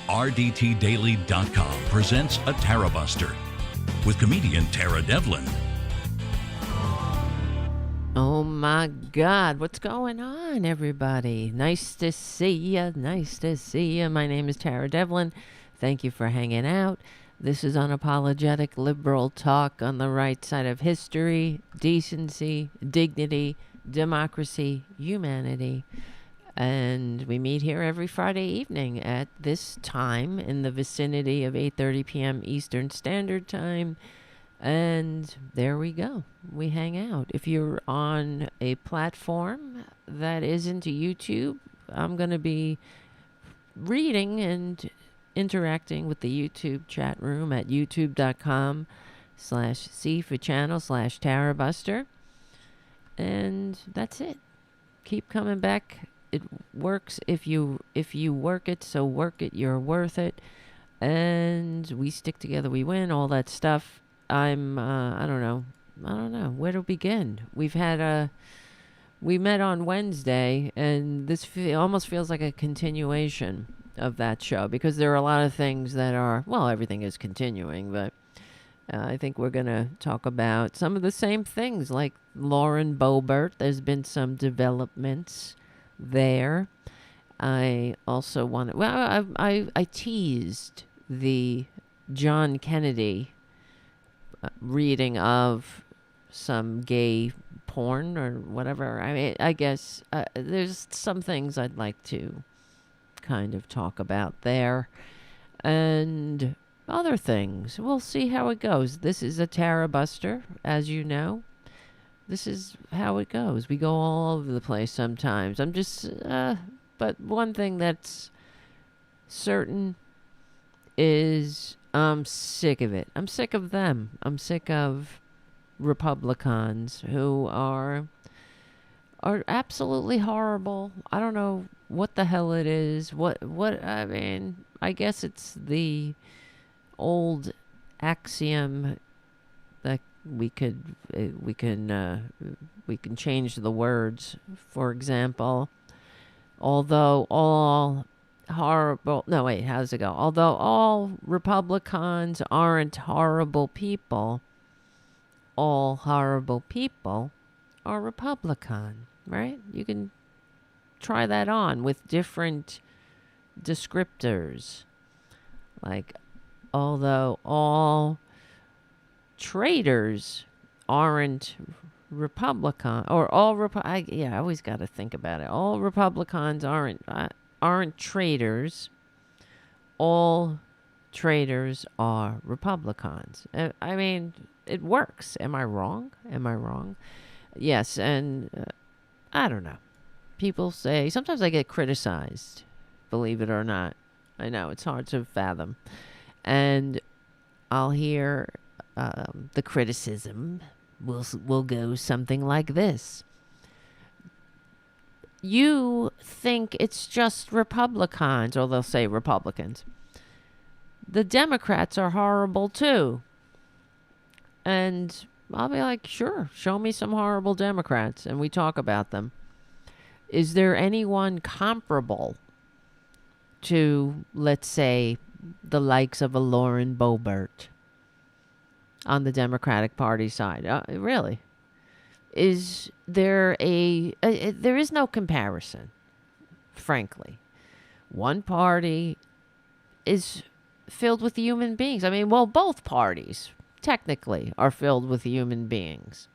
RDTDaily.com presents a Tarabuster with comedian Tara Devlin. Oh my God, what's going on, everybody? Nice to see you. Nice to see you. My name is Tara Devlin. Thank you for hanging out. This is unapologetic liberal talk on the right side of history, decency, dignity, democracy, humanity. And we meet here every Friday evening at this time in the vicinity of 8:30 p.m. Eastern Standard Time. And there we go. We hang out. If you're on a platform that isn't YouTube, I'm going to be reading and interacting with the YouTube chat room at youtube.com/C for channel/Tarabuster. And that's it. Keep coming back. It works if you work it, so work it, you're worth it. And we stick together, we win, all that stuff. I don't know where to begin. We met on Wednesday, and this almost feels like a continuation of that show, because there are a lot of things that are, well, everything is continuing, but I think we're going to talk about some of the same things, like Lauren Boebert. There's been some developments there. I also want to, well, I teased the John Kennedy reading of some gay porn or whatever. I mean, I guess there's some things I'd like to kind of talk about there, and other things. We'll see how it goes. This is a Tarabuster, as you know. This is how it goes. We go all over the place sometimes. I'm just, but one thing that's certain is I'm sick of it. I'm sick of them. I'm sick of Republicans who are absolutely horrible. I don't know what the hell it is. I mean, I guess it's the old axiom that we can change the words. For example, although all Republicans aren't horrible people, all horrible people are Republican, right? You can try that on with different descriptors. Like, although all traitors aren't Republican, or all I always got to think about it. All Republicans aren't traitors. All traitors are Republicans. I mean, it works. Am I wrong? Yes, and I don't know. People say, sometimes I get criticized, believe it or not. I know, it's hard to fathom. And I'll hear the criticism will go something like this. You think it's just Republicans, or they'll say Republicans. The Democrats are horrible too. And I'll be like, sure, show me some horrible Democrats, and we talk about them. Is there anyone comparable to, let's say, the likes of a Lauren Boebert on the Democratic Party side? Really? Is there there is no comparison, frankly. One party is filled with human beings. I mean, well, both parties technically are filled with human beings,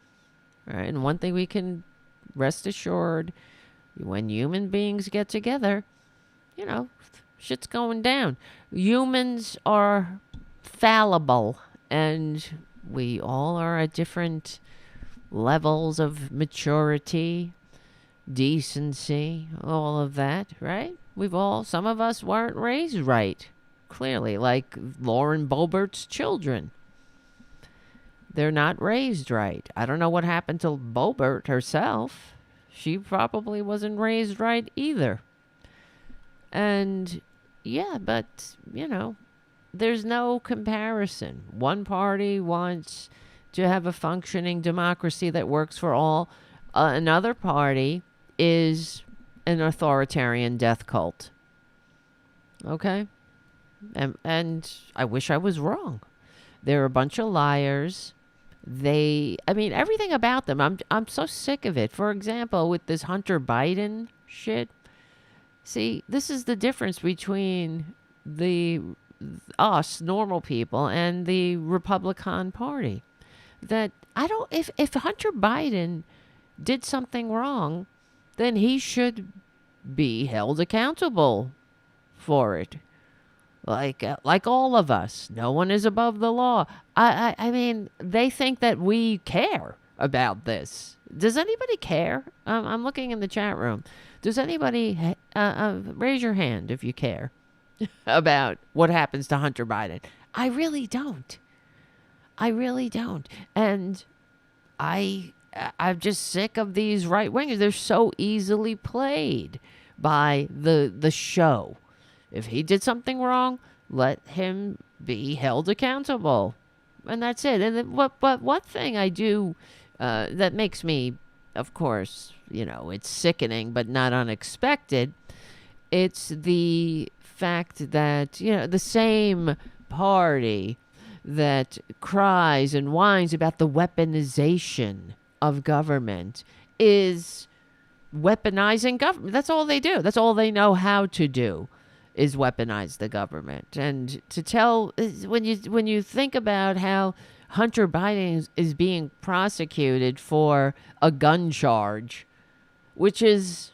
right? And one thing we can rest assured, when human beings get together, you know, shit's going down. Humans are fallible, and we all are at different levels of maturity, decency, all of that, right? Some of us weren't raised right, clearly, like Lauren Boebert's children. They're not raised right. I don't know what happened to Boebert herself. She probably wasn't raised right either. And yeah, but, you know, there's no comparison. One party wants to have a functioning democracy that works for all. Another party is an authoritarian death cult. Okay? And I wish I was wrong. They're a bunch of liars. I mean, everything about them. I'm so sick of it. For example, with this Hunter Biden shit. See, this is the difference between the us normal people and the Republican Party. That I don't. If Hunter Biden did something wrong, then he should be held accountable for it. Like all of us, no one is above the law. I mean, they think that we care about this. Does anybody care? I'm looking in the chat room. Does anybody raise your hand if you care about what happens to Hunter Biden? I really don't. I really don't. And I'm just sick of these right wingers. They're so easily played by the show. If he did something wrong, let him be held accountable, and that's it. And but one thing I do that makes me, of course, it's sickening but not unexpected. It's the fact that the same party that cries and whines about the weaponization of government is weaponizing government. That's all they do. That's all they know how to do, is weaponize the government. And to tell, when you think about how Hunter Biden is being prosecuted for a gun charge, which is,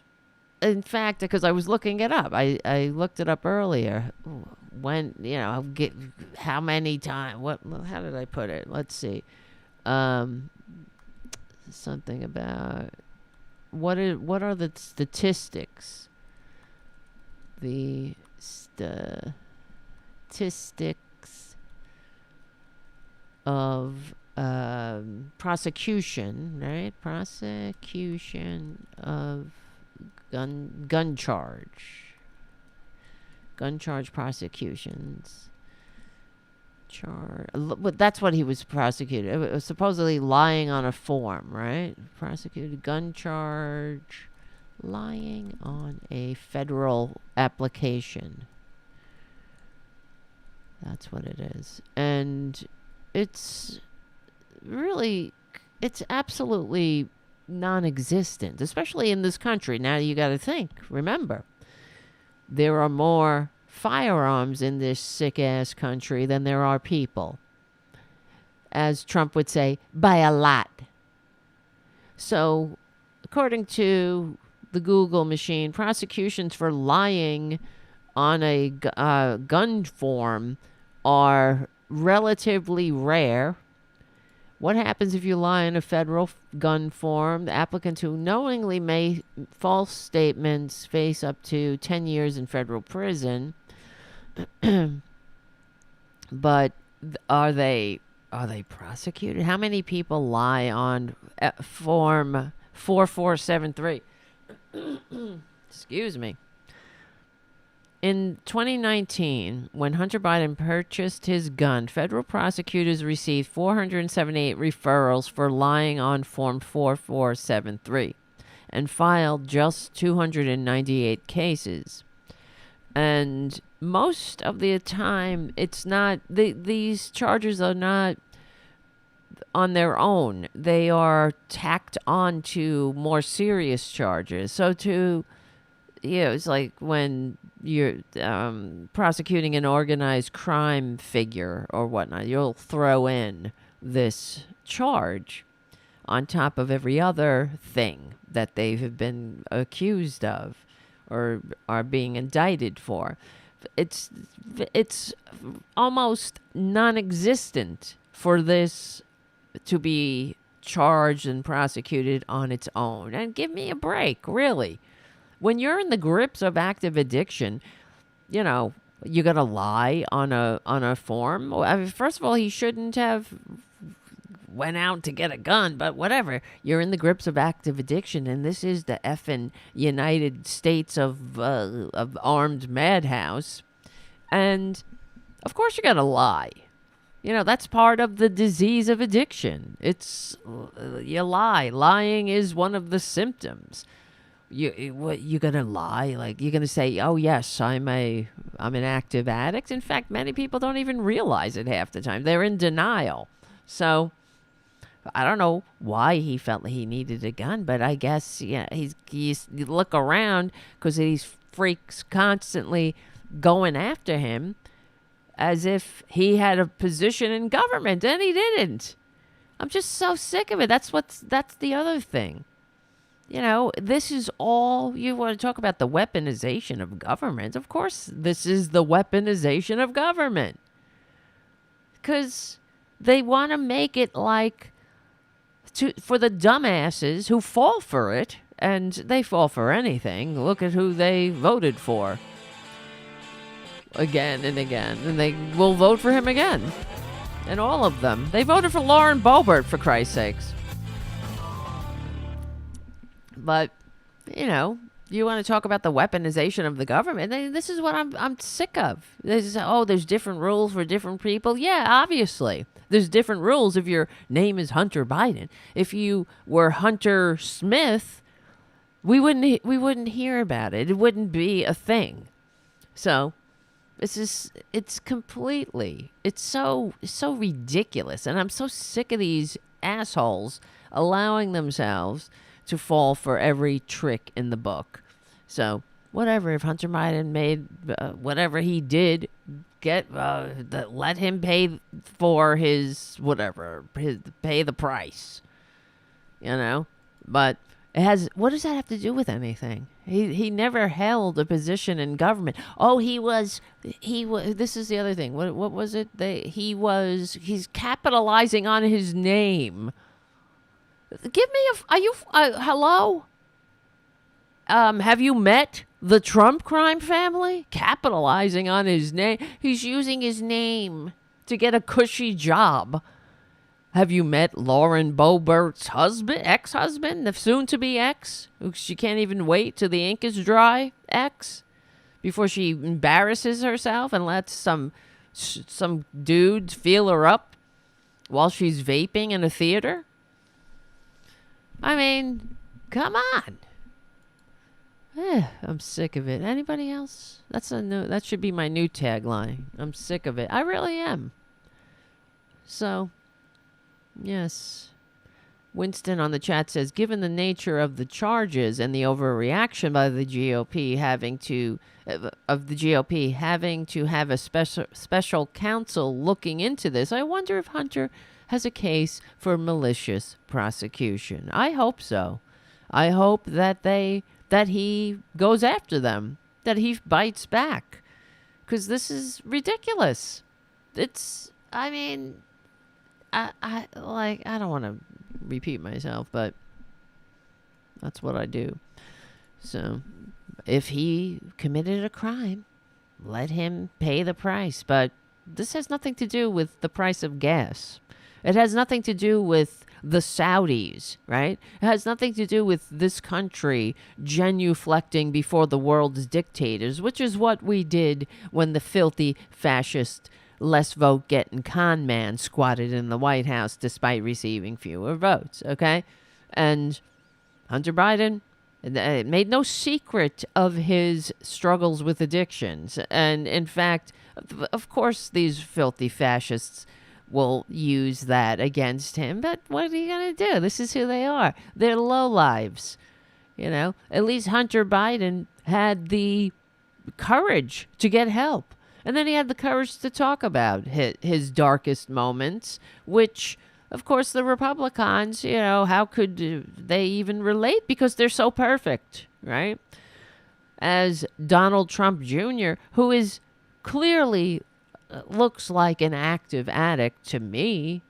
in fact, because I was looking it up, I looked it up earlier. When how many times? How did I put it? Let's see. Something about what are the statistics? The statistics of prosecution, right? Prosecution of gun charge prosecutions. But that's what he was prosecuted. It was supposedly lying on a form, right? Prosecuted gun charge. Lying on a federal application. That's what it is. And it's absolutely non-existent, especially in this country. Now you got to think, remember, there are more firearms in this sick-ass country than there are people. As Trump would say, by a lot. So, according to the Google machine, prosecutions for lying on a gun form are relatively rare. What happens if you lie on a federal gun form? The applicants who knowingly make false statements face up to 10 years in federal prison. But are they prosecuted? How many people lie on form 4473? Excuse me. In 2019, when Hunter Biden purchased his gun, federal prosecutors received 478 referrals for lying on Form 4473 and filed just 298 cases. And most of the time, it's not, these charges are not on their own. They are tacked on to more serious charges. So it's like when you're prosecuting an organized crime figure or whatnot, you'll throw in this charge on top of every other thing that they have been accused of or are being indicted for. It's almost non-existent for this to be charged and prosecuted on its own. And give me a break, really. When you're in the grips of active addiction, you gotta lie on a form. I mean, first of all, he shouldn't have went out to get a gun, but whatever. You're in the grips of active addiction, and this is the effing United States of armed madhouse. And of course, you gotta lie. That's part of the disease of addiction. You lie. Lying is one of the symptoms. What you gonna lie? Like you're gonna say, "Oh yes, I'm an active addict." In fact, many people don't even realize it half the time. They're in denial. So I don't know why he felt he needed a gun, but I guess he's you look around because these freaks constantly going after him as if he had a position in government, and he didn't. I'm just so sick of it. That's the other thing. This is all you want to talk about, the weaponization of government. Of course, this is the weaponization of government. Because they want to make it like for the dumbasses who fall for it, and they fall for anything. Look at who they voted for. Again and again. And they will vote for him again. And all of them. They voted for Lauren Boebert, for Christ's sakes. But, you want to talk about the weaponization of the government? This is what I'm sick of. There's different rules for different people. Yeah, obviously. There's different rules if your name is Hunter Biden. If you were Hunter Smith, we wouldn't hear about it. It wouldn't be a thing. So it's so ridiculous. And I'm so sick of these assholes allowing themselves to fall for every trick in the book. So whatever, if Hunter Biden made whatever he did, let him pay for his whatever, pay the price, But what does that have to do with anything? He never held a position in government. Oh, he was. This is the other thing. What was it? He's capitalizing on his name. Hello? Have you met the Trump crime family? Capitalizing on his name. He's using his name to get a cushy job. Have you met Lauren Boebert's ex-husband, the soon-to-be ex? She can't even wait till the ink is dry, ex, before she embarrasses herself and lets some dude feel her up while she's vaping in a theater? I mean, come on. I'm sick of it. Anybody else? That should be my new tagline. I'm sick of it. I really am. So, yes. Winston on the chat says, given the nature of the charges and the overreaction by the GOP having to have a special counsel looking into this, I wonder if Hunter has a case for malicious prosecution. I hope so. I hope that he goes after them, that he bites back, because this is ridiculous. I don't want to repeat myself, but that's what I do. So if he committed a crime, let him pay the price. But this has nothing to do with the price of gas. It has nothing to do with the Saudis, right? It has nothing to do with this country genuflecting before the world's dictators, which is what we did when the filthy fascist less vote getting con man squatted in the White House despite receiving fewer votes, okay? And Hunter Biden made no secret of his struggles with addictions. And in fact, of course, these filthy fascists will use that against him. But what are you going to do? This is who they are. They're lowlives. At least Hunter Biden had the courage to get help. And then he had the courage to talk about his darkest moments, which, of course, the Republicans, how could they even relate? Because they're so perfect, right? As Donald Trump Jr., who is clearly looks like an active addict to me,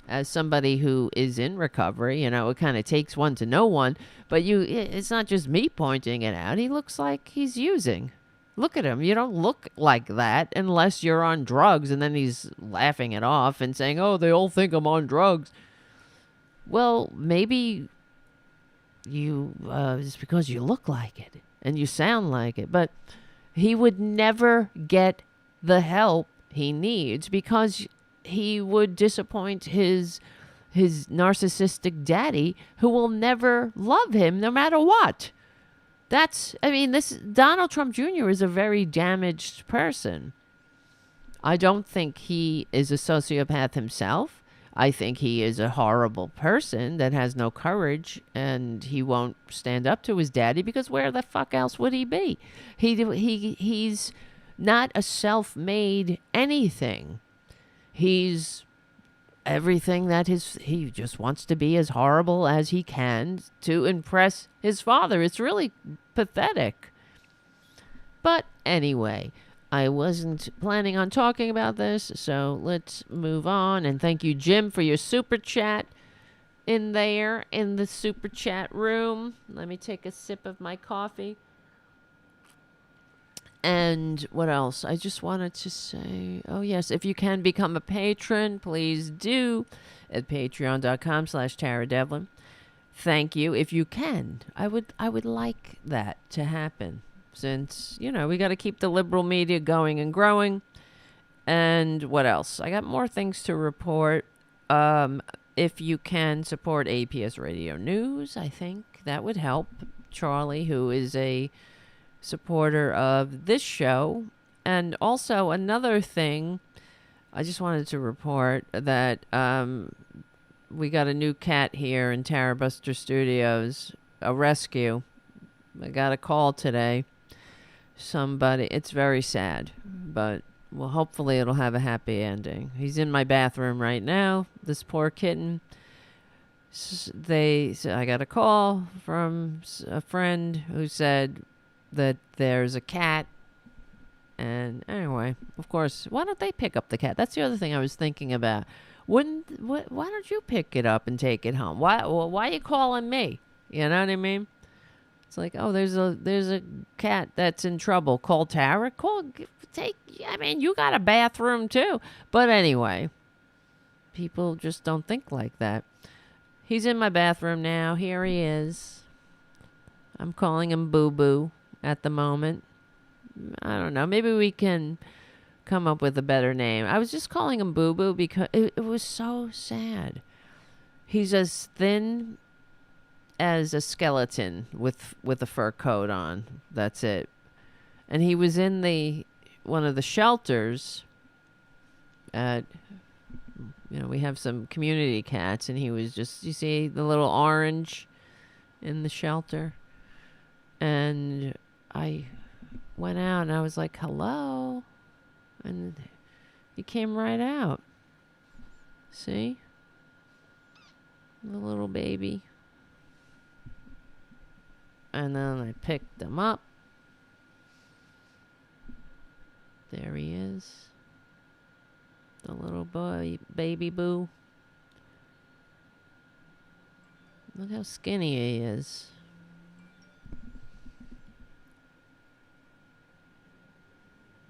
as somebody who is in recovery. It kind of takes one to know one, but it's not just me pointing it out. He looks like he's using. Look at him. You don't look like that unless you're on drugs. And then he's laughing it off and saying, oh, they all think I'm on drugs. Well, maybe it's because you look like it and you sound like it. But he would never get the help he needs because he would disappoint his his narcissistic daddy who will never love him no matter what. This Donald Trump Jr. is a very damaged person. I don't think he is a sociopath himself. I think he is a horrible person that has no courage, and he won't stand up to his daddy because where the fuck else would he be? He's not a self-made anything. He's everything that he just wants to be as horrible as he can to impress his father. It's really pathetic. But anyway, I wasn't planning on talking about this, so let's move on. And thank you, Jim, for your super chat in the super chat room. Let me take a sip of my coffee. And what else? I just wanted to say, oh yes, if you can become a patron, please do at patreon.com/TaraDevlin. Thank you. If you can, I would like that to happen, since, we got to keep the liberal media going and growing. And what else? I got more things to report. If you can support APS Radio News, I think that would help. Charlie, who is a supporter of this show. And also another thing, I just wanted to report that we got a new cat here in Tarabuster Studios, a rescue. I got a call today. It's very sad, but hopefully it'll have a happy ending. He's in my bathroom right now, this poor kitten. I got a call from a friend who said that there's a cat. And anyway, of course, why don't they pick up the cat? That's the other thing I was thinking about. Why don't you pick it up and take it home? Why are you calling me? You know what I mean? It's like, oh, there's a cat that's in trouble. Call Tara. You got a bathroom too. But anyway, people just don't think like that. He's in my bathroom now. Here he is. I'm calling him Boo Boo at the moment. I don't know. Maybe we can come up with a better name. I was just calling him Boo Boo because it was so sad. He's as thin as a skeleton with a fur coat on. That's it. And he was in one of the shelters at, we have some community cats, and he was just, you see the little orange in the shelter? And I went out and I was like, hello. And he came right out. See? The little baby. And then I picked him up. There he is. The little boy, baby Boo. Look how skinny he is.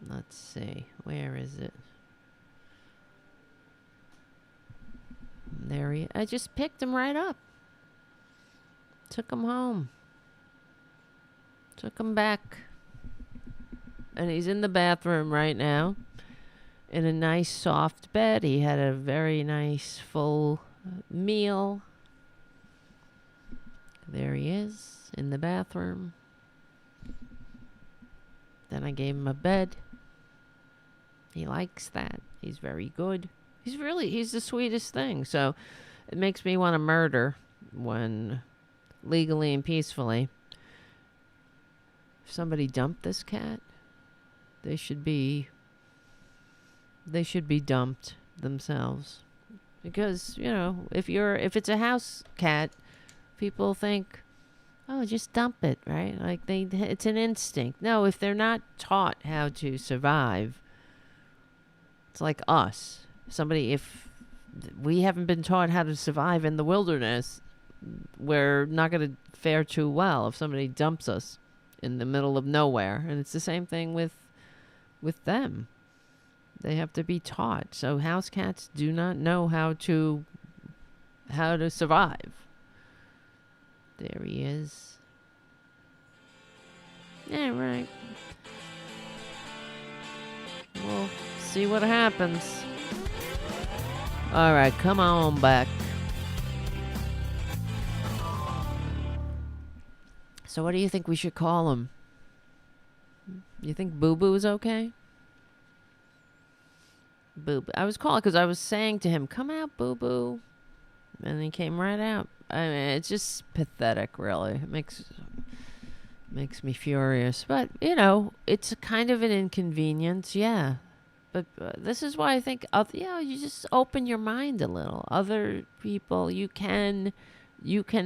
Let's see. Where is it? There he is. I just picked him right up. Took him home. Took him back. And he's in the bathroom right now. In a nice soft bed. He had a very nice full meal. There he is in the bathroom. Then I gave him a bed. He likes that. He's very good. He's the sweetest thing. So it makes me want to murder when legally and peacefully. If somebody dumped this cat, they should be dumped themselves. Because, if it's a house cat, people think, oh, just dump it, right? Like it's an instinct. No, if they're not taught how to survive, it's like us. If we haven't been taught how to survive in the wilderness, we're not going to fare too well if somebody dumps us in the middle of nowhere. And it's the same thing with them. They have to be taught. So house cats do not know how to survive. There he is. Yeah, right. We'll see what happens. All right, come on back. So what do you think we should call him? You think Boo Boo is okay? Boo Boo. I was calling because I was saying to him, "Come out, Boo Boo," and he came right out. I mean, it's just pathetic, really. It makes me furious. But it's a kind of an inconvenience, yeah. But this is why I think, you just open your mind a little. Other people, you can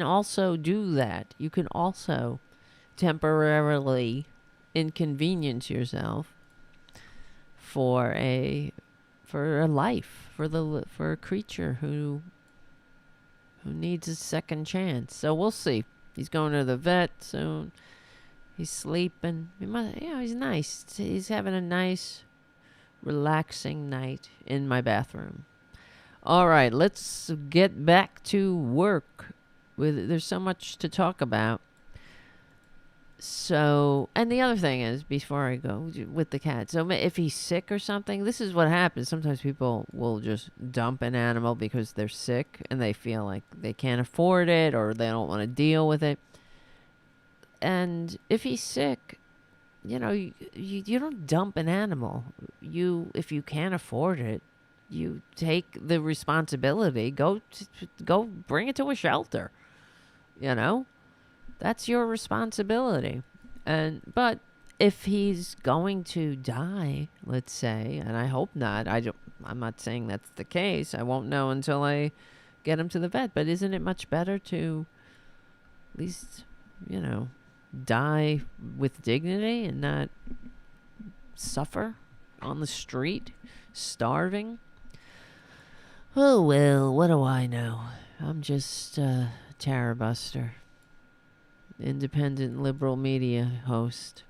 also do that. You can also temporarily inconvenience yourself for a life, for a creature who needs a second chance. So we'll see. He's going to the vet soon. He's sleeping. He's nice. He's having a nice, relaxing night in my bathroom. All right, let's get back to work. There's so much to talk about. So, and the other thing is, before I go with the cat, so if he's sick or something, this is what happens. Sometimes people will just dump an animal because they're sick and they feel like they can't afford it or they don't want to deal with it. And if he's sick, you don't dump an animal. If you can't afford it, you take the responsibility. Go bring it to a shelter. That's your responsibility. But if he's going to die, let's say, and I hope not. I'm not saying that's the case. I won't know until I get him to the vet. But isn't it much better to at least, die with dignity and not suffer on the street, starving? Oh, well, what do I know? I'm just Tarabuster, independent liberal media host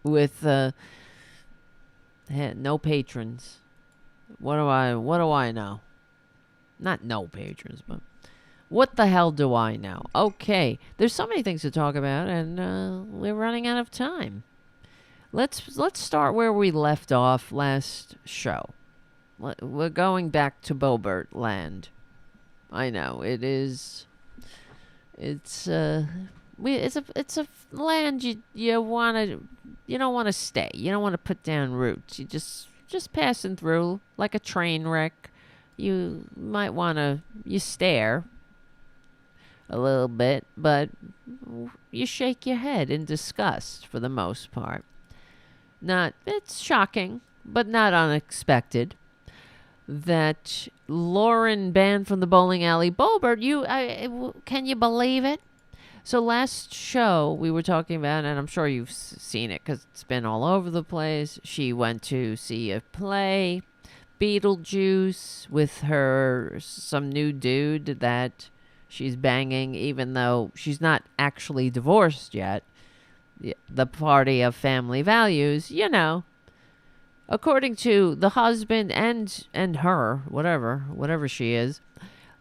with no patrons. What do I know? Not no patrons, but what the hell do I know? Okay, there's so many things to talk about, and we're running out of time. Let's start where we left off last show. We're going back to Boebert land. I know it is. It's a land you don't want to stay. You don't want to put down roots. You just passing through like a train wreck. You might you stare a little bit, but you shake your head in disgust for the most part. It's shocking, but not unexpected that Lauren banned from the bowling alley Boebert. Can you believe it? So last show we were talking about, and I'm sure you've seen it because it's been all over the place. She went to see a play, Beetlejuice, with some new dude that she's banging, even though she's not actually divorced yet. The party of family values, according to the husband and her, whatever she is,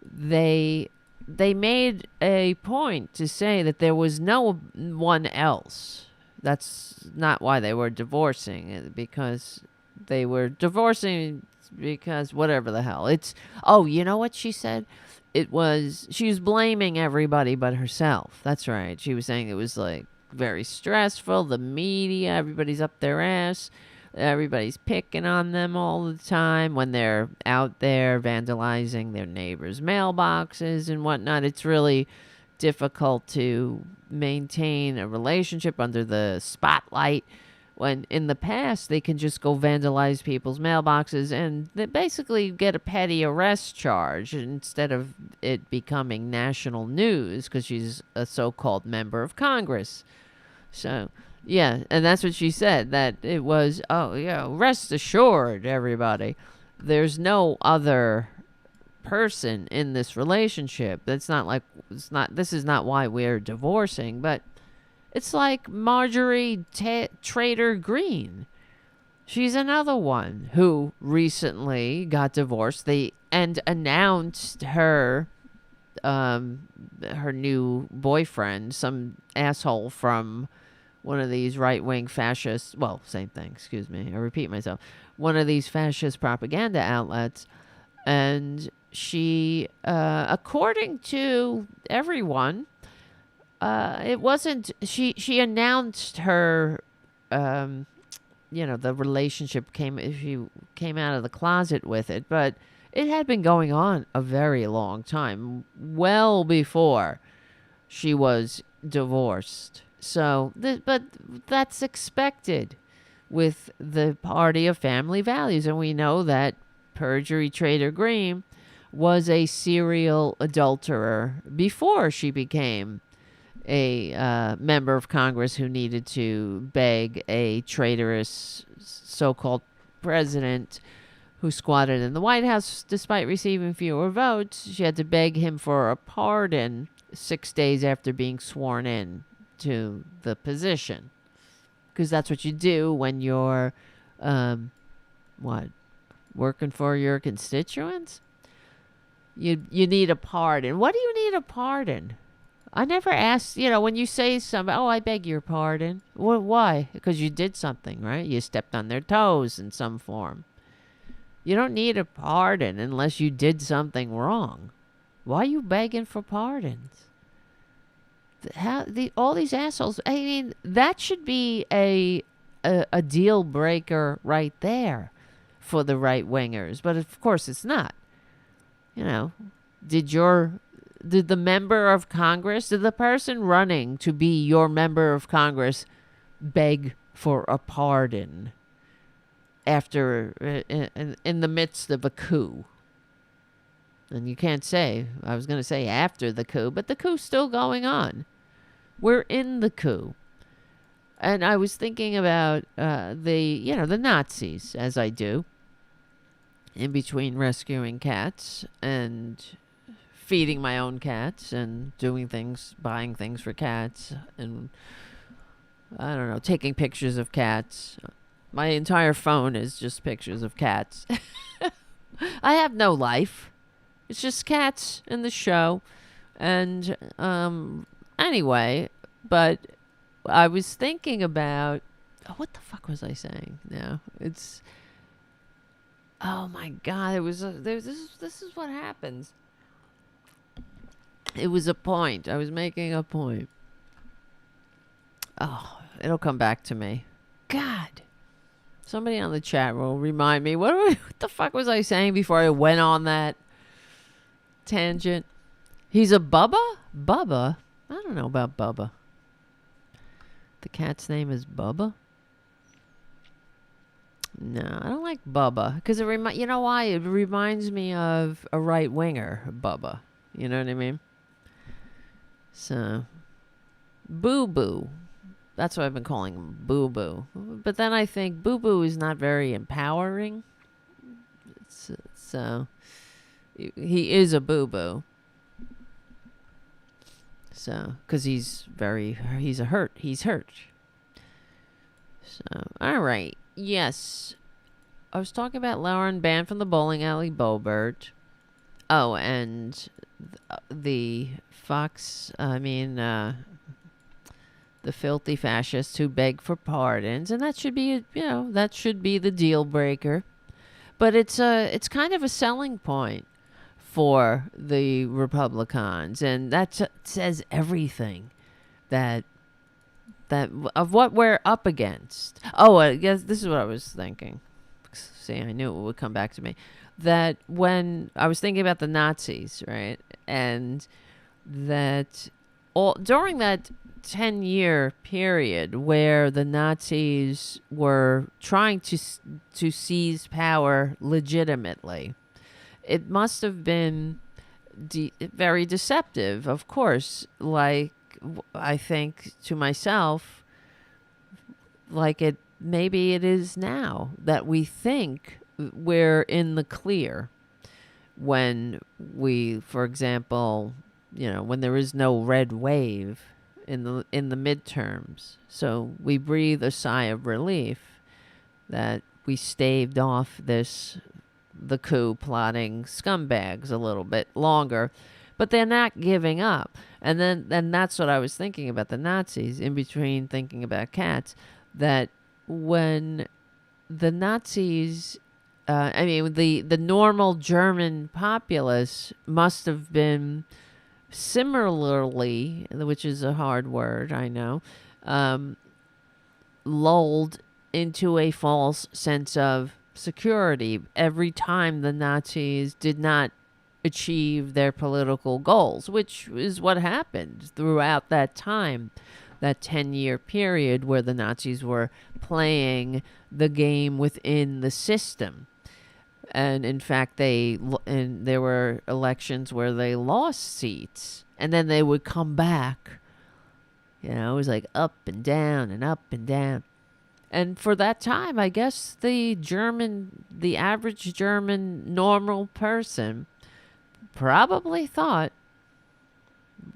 they made a point to say that there was no one else. That's not why they were divorcing, because they were divorcing because whatever the hell. You know what she said? She was blaming everybody but herself. That's right. She was saying it was like very stressful. The media, everybody's up their ass. Everybody's picking on them all the time when they're out there vandalizing their neighbors' mailboxes and whatnot. It's really difficult to maintain a relationship under the spotlight when in the past they can just go vandalize people's mailboxes and they basically get a petty arrest charge instead of it becoming national news because she's a so-called member of Congress. So, yeah, and that's what she said, that it was, rest assured, everybody, there's no other person in this relationship. This is not why we're divorcing, but it's like Marjorie Traitor Greene. She's another one who recently got divorced. And announced her new boyfriend, some asshole from one of these right-wing fascist, well, same thing, excuse me, I repeat myself, one of these fascist propaganda outlets. And she, according to everyone, it wasn't. She announced her, the relationship she came out of the closet with it, but it had been going on a very long time, well before she was divorced. So, but that's expected with the party of family values, and we know that perjury traitor Green was a serial adulterer before she became a member of Congress who needed to beg a traitorous so-called president who squatted in the White House despite receiving fewer votes. She had to beg him for a pardon 6 days after being sworn in to the position. Because that's what you do when you're, working for your constituents? You need a pardon. What do you need a pardon? I never asked, when you say something, oh, I beg your pardon. Well, why? Because you did something, right? You stepped on their toes in some form. You don't need a pardon unless you did something wrong. Why are you begging for pardons? All these assholes. I mean, that should be a deal breaker right there for the right wingers. But of course, it's not. Did the member of Congress, did the person running to be your member of Congress beg for a pardon after in the midst of a coup? And you can't say, I was going to say after the coup, but the coup's still going on. We're in the coup. And I was thinking about the Nazis, as I do, in between rescuing cats and feeding my own cats and doing things, buying things for cats, and I don't know, taking pictures of cats. My entire phone is just pictures of cats. I have no life. It's just cats in the show. And anyway, but I was thinking about, what the fuck was I saying? No, it's, oh my God, this is what happens. It was a point. I was making a point. Oh, it'll come back to me. God. Somebody on the chat will remind me. What the fuck was I saying before I went on that tangent? He's a Bubba? Bubba? I don't know about Bubba. The cat's name is Bubba? No, I don't like Bubba. Because you know why? It reminds me of a right-winger, Bubba. You know what I mean? So, Boo Boo. That's what I've been calling him, Boo Boo. But then I think Boo Boo is not very empowering. So, he is a Boo Boo. So, because he's hurt. He's hurt. So, all right. Yes. I was talking about Lauren banned from the bowling alley, Boebert. Oh, and the the filthy fascists who beg for pardons, and that should be, that should be the deal breaker. But it's kind of a selling point for the Republicans, and that says everything that of what we're up against. Oh, I guess this is what I was thinking. See, I knew it would come back to me. That when I was thinking about the Nazis, right, and that during that 10-year period where the Nazis were trying to seize power legitimately, it must have been very deceptive, of course. Like, I think to myself, like maybe it is now that we think we're in the clear when we, for example, when there is no red wave in the midterms. So we breathe a sigh of relief that we staved off the coup plotting scumbags a little bit longer, but they're not giving up. And then that's what I was thinking about the Nazis, in between thinking about cats, that when the Nazis, the normal German populace must have been similarly, which is a hard word, I know, lulled into a false sense of security every time the Nazis did not achieve their political goals, which is what happened throughout that time, that 10-year period where the Nazis were playing the game within the system. And in fact, there were elections where they lost seats, and then they would come back. You know, it was like up and down and up and down. And for that time, I guess the average German normal person probably thought,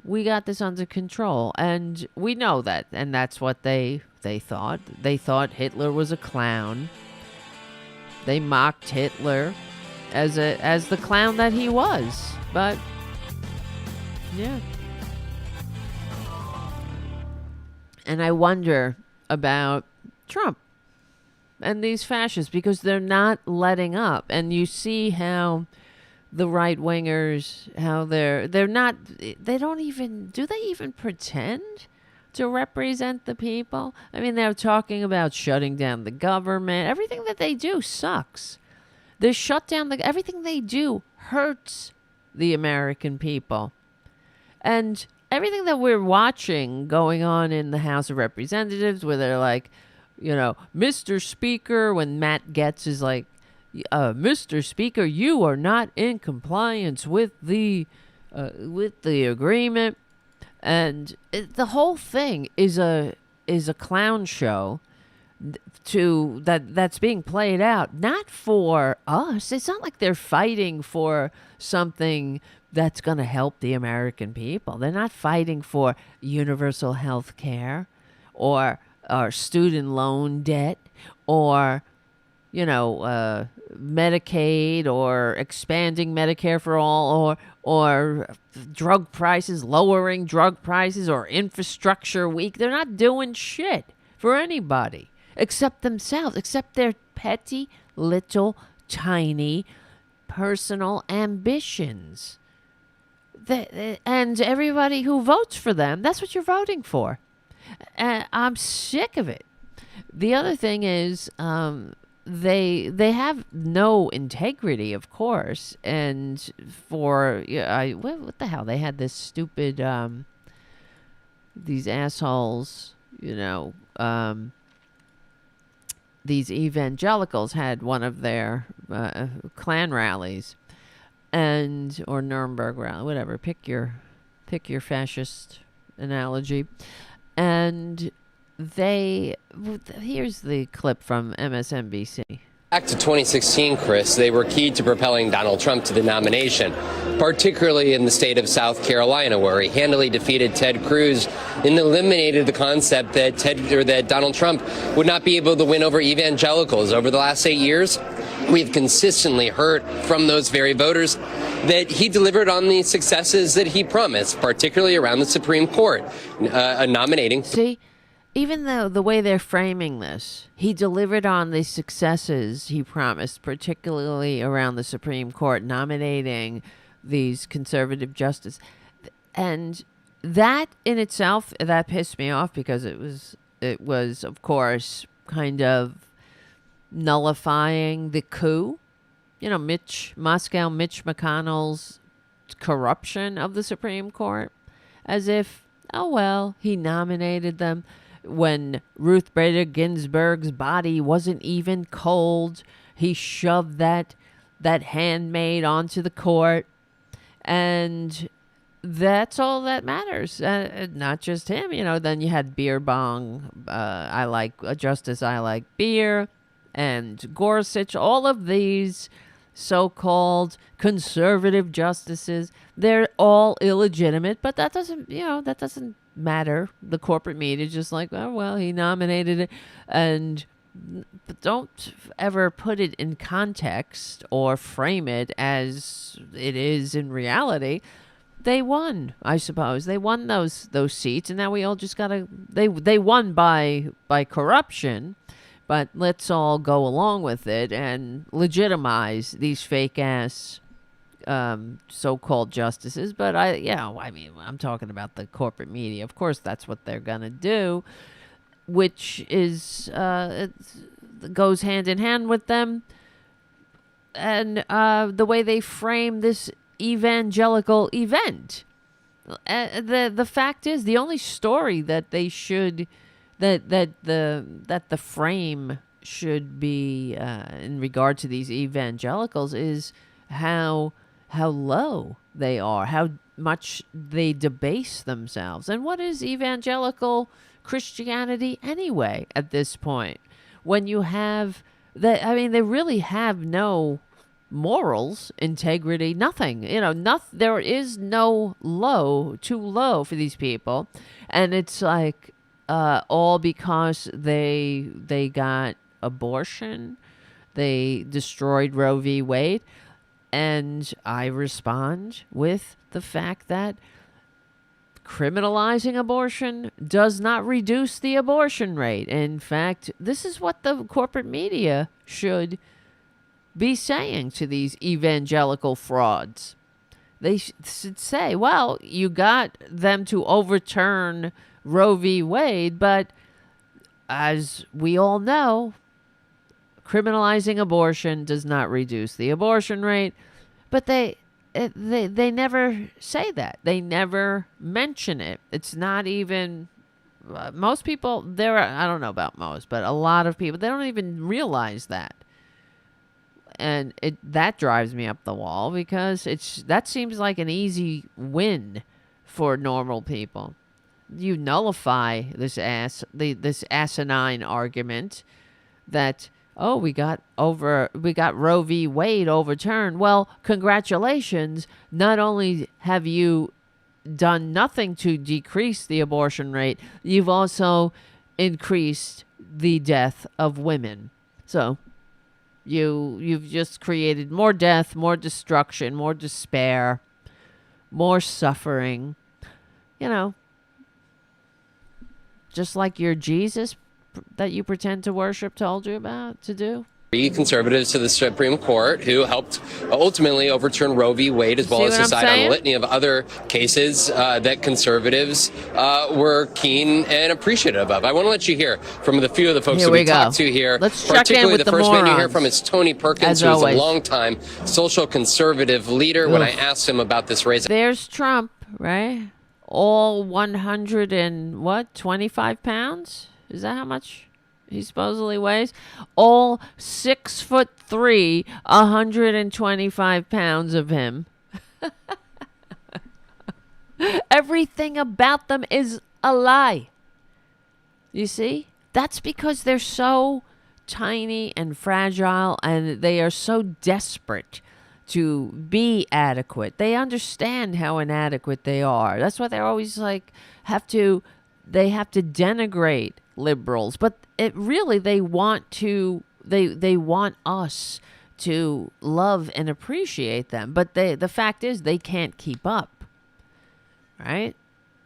we got this under control. And we know that. And that's what they thought. They thought Hitler was a clown. They mocked Hitler as the clown that he was. But, yeah. And I wonder about Trump and these fascists, because they're not letting up. And you see how the right wingers, how they don't even, do they even pretend to represent the people? I mean, they're talking about shutting down the government. Everything that they do sucks. They shut down everything they do hurts the American people. And everything that we're watching going on in the House of Representatives, where they're like, you know, Mr. Speaker, when Matt Gaetz is like, Mr. Speaker, you are not in compliance with the agreement. And the whole thing is a clown show that's being played out, not for us. It's not like they're fighting for something that's going to help the American people. They're not fighting for universal health care or student loan debt or, you know, Medicaid or expanding Medicare for all or drug prices, lowering drug prices or infrastructure week. They're not doing shit for anybody except themselves, except their petty little tiny personal ambitions. And everybody who votes for them, that's what you're voting for. I'm sick of it. The other thing is they have no integrity, of course. And what the hell? They had this stupid, these assholes, you know, these evangelicals had one of their Klan rallies, or Nuremberg rally, whatever. Pick your fascist analogy. And here's the clip from MSNBC. Back to 2016, Chris, they were key to propelling Donald Trump to the nomination, particularly in the state of South Carolina, where he handily defeated Ted Cruz and eliminated the concept that Donald Trump would not be able to win over evangelicals. Over the last 8 years, we've consistently heard from those very voters that he delivered on the successes that he promised, particularly around the Supreme Court, nominating. See? Even though the way they're framing this, he delivered on the successes he promised, particularly around the Supreme Court, nominating these conservative justices. And that in itself, that pissed me off because it was, of course, kind of nullifying the coup. You know, Mitch McConnell's corruption of the Supreme Court. As if, oh, well, he nominated them when Ruth Bader Ginsburg's body wasn't even cold. He shoved that handmaid onto the court. And that's all that matters. Not just him, you know. Then you had Beer Bong, Justice I Like Beer, and Gorsuch. All of these so-called conservative justices, they're all illegitimate, but that doesn't matter. The corporate media is just like, oh, well, he nominated it. And don't ever put it in context or frame it as it is in reality. They won, I suppose. They won those seats, and now we all just gotta. They won by corruption, but let's all go along with it and legitimize these fake ass so-called justices, but I mean, I'm talking about the corporate media. Of course, that's what they're gonna do, which is it goes hand in hand with them, and the way they frame this evangelical event. The fact is, the only story that they should that the frame should be in regard to these evangelicals is how low they are, how much they debase themselves. And what is evangelical Christianity anyway at this point? When you have that, I mean, they really have no morals, integrity, nothing. There is no too low for these people, and it's like all because they got abortion, they destroyed Roe v. Wade, and I respond with the fact that criminalizing abortion does not reduce the abortion rate. In fact, this is what the corporate media should be saying to these evangelical frauds. They should say, well, you got them to overturn Roe v. Wade, but as we all know, criminalizing abortion does not reduce the abortion rate. But they never say that. They never mention it. It's not even most people there. I don't know about most, but a lot of people, they don't even realize that. And that drives me up the wall, because that seems like an easy win for normal people. You nullify this asinine argument that, oh, we got Roe v. Wade overturned. Well, congratulations. Not only have you done nothing to decrease the abortion rate, you've also increased the death of women. So you've just created more death, more destruction, more despair, more suffering. Just like your Jesus that you pretend to worship told you about to do. Conservatives to the Supreme Court who helped ultimately overturn Roe v. Wade, as well as decide on a litany of other cases that conservatives were keen and appreciative of. I want to let you hear from the few of the folks that we talked to here. Let's check in with the first morons. man you hear from is Tony Perkins, who is a longtime social conservative leader. When I asked him about this race, there's Trump, right? All 125 pounds? Is that how much he supposedly weighs? All 6'3", 125 pounds of him. Everything about them is a lie. You see? That's because they're so tiny and fragile, and they are so desperate to be adequate. They understand how inadequate they are. That's why they're always like have to denigrate liberals, but it really they want us to love and appreciate them, but the fact is they can't keep up, right?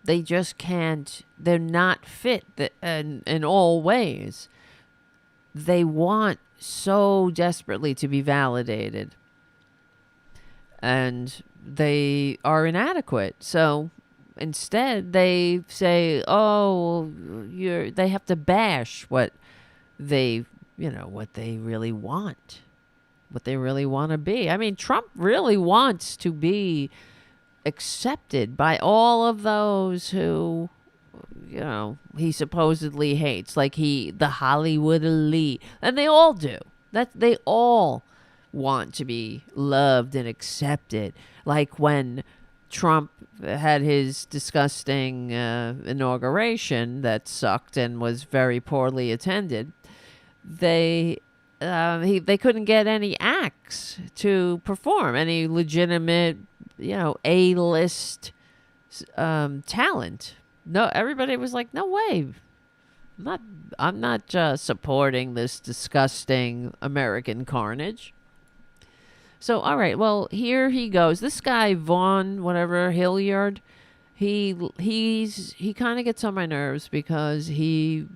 They just can't. They're not fit in all ways. They want so desperately to be validated, and they are inadequate. So instead, they say, "Oh, they have to bash what they really want, what they really want to be." I mean, Trump really wants to be accepted by all of those who, he supposedly hates, like the Hollywood elite, and they all do. That they all want to be loved and accepted. Like when Trump had his disgusting inauguration that sucked and was very poorly attended, they couldn't get any acts to perform, any legitimate, A-list talent. No, everybody was like, no way. I'm not supporting this disgusting American carnage. So, all right, well, here he goes. This guy, Hilliard, he kind of gets on my nerves because he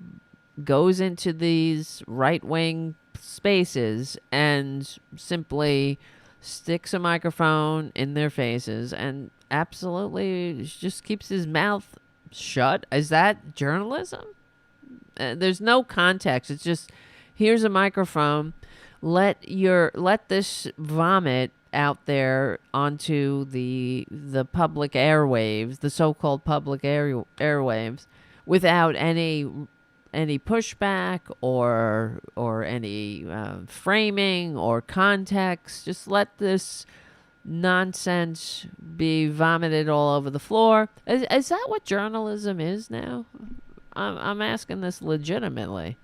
goes into these right-wing spaces and simply sticks a microphone in their faces, and absolutely just keeps his mouth shut. Is that journalism? There's no context. It's just, here's a microphone. Let this vomit out there onto the public airwaves, the so-called public airwaves, without any pushback or any framing or context. Just let this nonsense be vomited all over the floor. Is that what journalism is now? I'm asking this legitimately.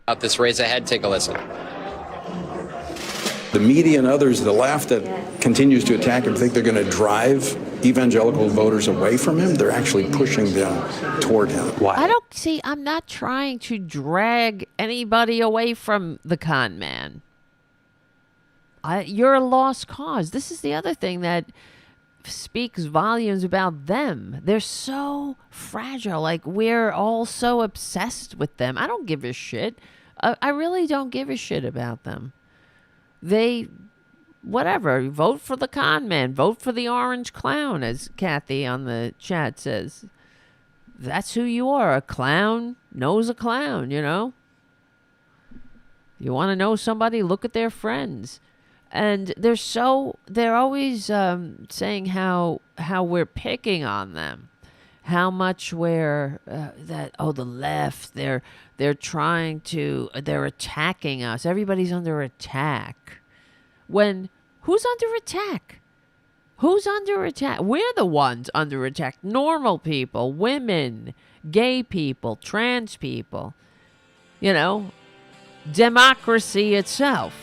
About this race ahead, take a listen. The media and others, the left that continues to attack him, think they're going to drive evangelical voters away from him. They're actually pushing them toward him. Why? I'm not trying to drag anybody away from the con man. You're a lost cause. This is the other thing that speaks volumes about them. They're so fragile. Like, we're all so obsessed with them. I don't give a shit. I really don't give a shit about them. Whatever, vote for the con man, vote for the orange clown, as Kathy on the chat says. That's who you are. A clown knows a clown, you know? You want to know somebody, look at their friends. And they're always saying how we're picking on them. How much we're, the left, they're attacking us. Everybody's under attack. When, who's under attack? Who's under attack? We're the ones under attack. Normal people, women, gay people, trans people. You know, democracy itself.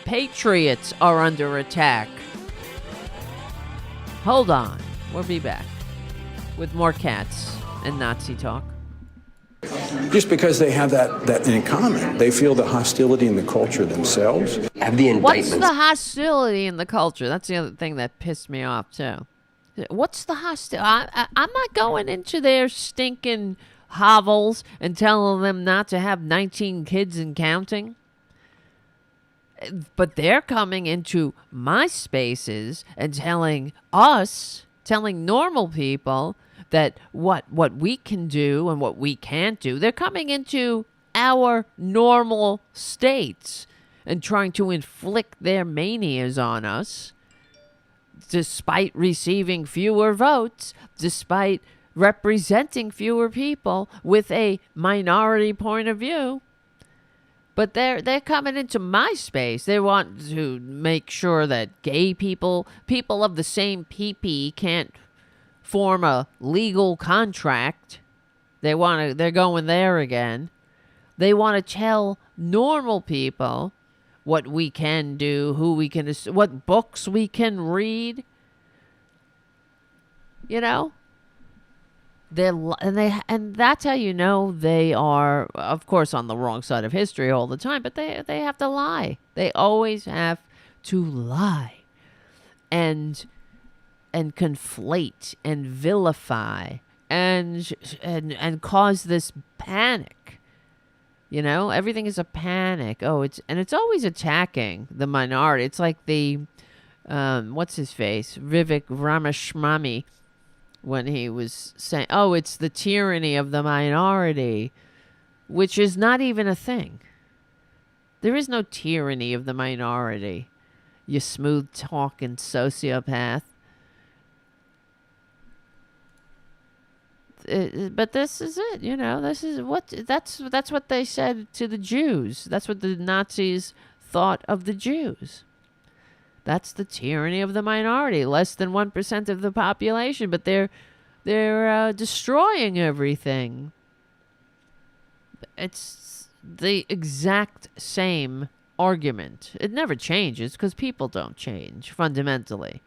Patriots are under attack. Hold on. We'll be back with more cats and Nazi talk. Just because they have that in common, they feel the hostility in the culture themselves. Have the indictments. What's the hostility in the culture? That's the other thing that pissed me off, too. What's the hostility? I'm not going into their stinking hovels and telling them not to have 19 kids and counting. But they're coming into my spaces and telling normal people that what we can do and what we can't do. They're coming into our normal states and trying to inflict their manias on us, despite receiving fewer votes, despite representing fewer people with a minority point of view. But they're coming into my space. They want to make sure that gay people of the same PP can't form a legal contract. They're going there again. They want to tell normal people what we can do, what books we can read. You know? And that's how you know they are, of course, on the wrong side of history all the time, but they have to lie. They always have to lie and conflate and vilify and cause this panic. You know, everything is a panic. It's always attacking the minority. It's like the what's his face, Vivek Ramaswamy, when he was saying, it's the tyranny of the minority, which is not even a thing. There is no tyranny of the minority, you smooth-talking sociopath. But this is it, you know. That's what they said to the Jews. That's what the Nazis thought of the Jews. That's the tyranny of the minority, less than 1% of the population, but they're destroying everything. It's the exact same argument. It never changes because people don't change fundamentally.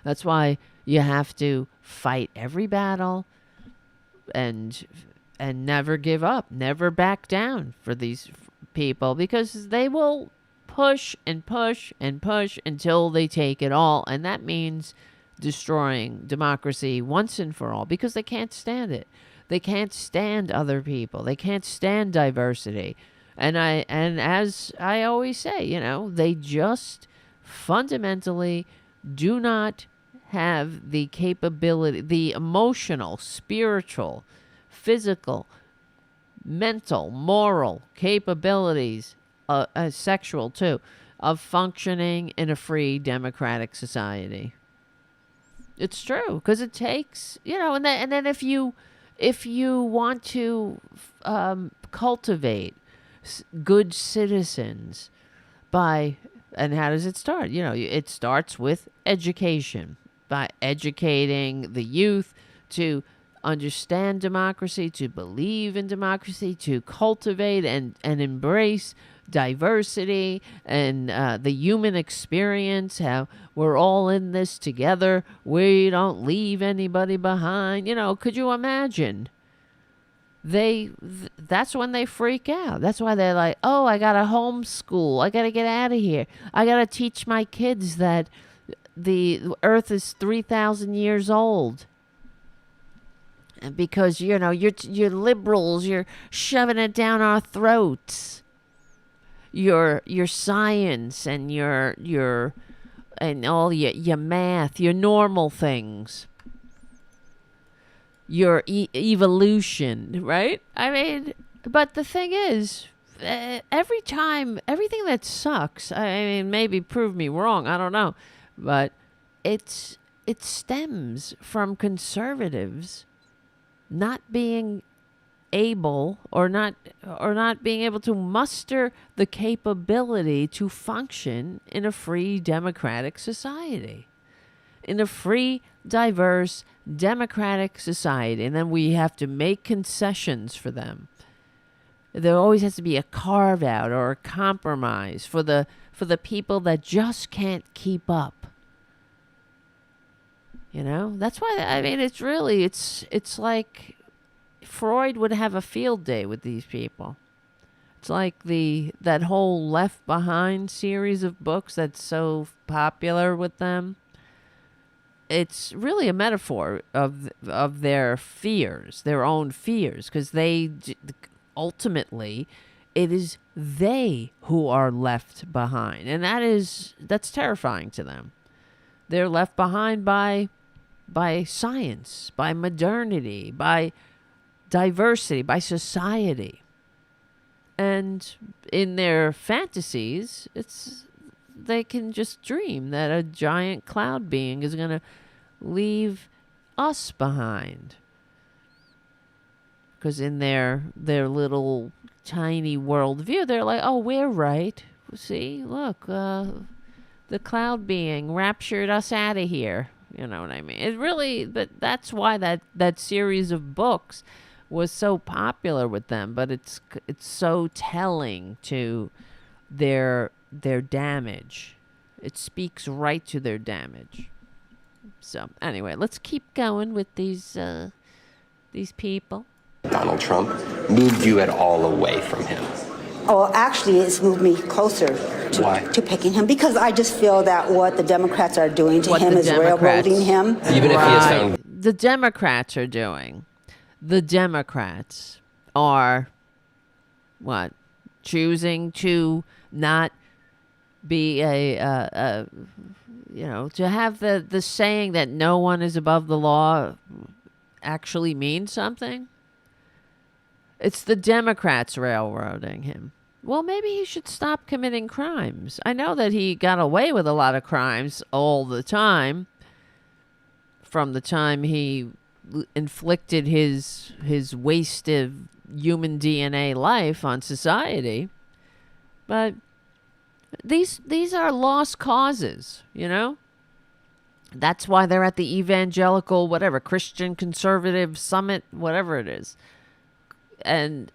That's why you have to fight every battle and never give up, never back down for these people, because they will push and push and push until they take it all. And that means destroying democracy once and for all, because they can't stand it. They can't stand other people. They can't stand diversity. And as I always say, you know, they just fundamentally do not have the capability, the emotional, spiritual, physical, mental, moral capabilities, sexual too, of functioning in a free democratic society. It's true, because it takes, you know, and then if you want to cultivate good citizens by, and how does it start? You know, it starts with education, by educating the youth to understand democracy, to believe in democracy, to cultivate and embrace diversity and the human experience, how we're all in this together. We don't leave anybody behind. You know, could you imagine? That's when they freak out. That's why they're like, oh, I got to homeschool. I got to get out of here. I got to teach my kids that the earth is 3,000 years old. And because, you know, you're liberals, you're shoving it down our throats. Your science and your and all your math, your normal things. Your evolution, right? I mean, but the thing is, every time, everything that sucks, I mean, maybe prove me wrong, I don't know, but it stems from conservatives not being able or not being able to muster the capability to function in a free democratic society, in a free, diverse, democratic society. And then we have to make concessions for them. There always has to be a carve out or a compromise for the people that just can't keep up. You know, that's why, I mean, it's really, it's like Freud would have a field day with these people. It's like that whole Left Behind series of books that's so popular with them. It's really a metaphor of their fears, their own fears, because they ultimately, it is they who are left behind, and that's terrifying to them. They're left behind by science, by modernity, by diversity, by society. And in their fantasies, they can just dream that a giant cloud being is going to leave us behind. Because in their little tiny worldview, they're like, oh, we're right. See, look, the cloud being raptured us out of here. You know what I mean? It really, but that's why that series of books was so popular with them. But it's so telling to their damage. It speaks right to their damage. So anyway, let's keep going with these people. Donald Trump moved you at all away from him? Oh, actually, it's moved me closer to picking him, because I just feel that what the Democrats are doing to him is railroading him. Even if he has found... The Democrats are doing. The Democrats are, what? Choosing to not be to have the saying that no one is above the law actually means something. It's the Democrats railroading him. Well, maybe he should stop committing crimes. I know that he got away with a lot of crimes all the time, from the time he inflicted his wasted human DNA life on society. But these are lost causes, you know? That's why they're at the evangelical, whatever, Christian conservative summit, whatever it is. And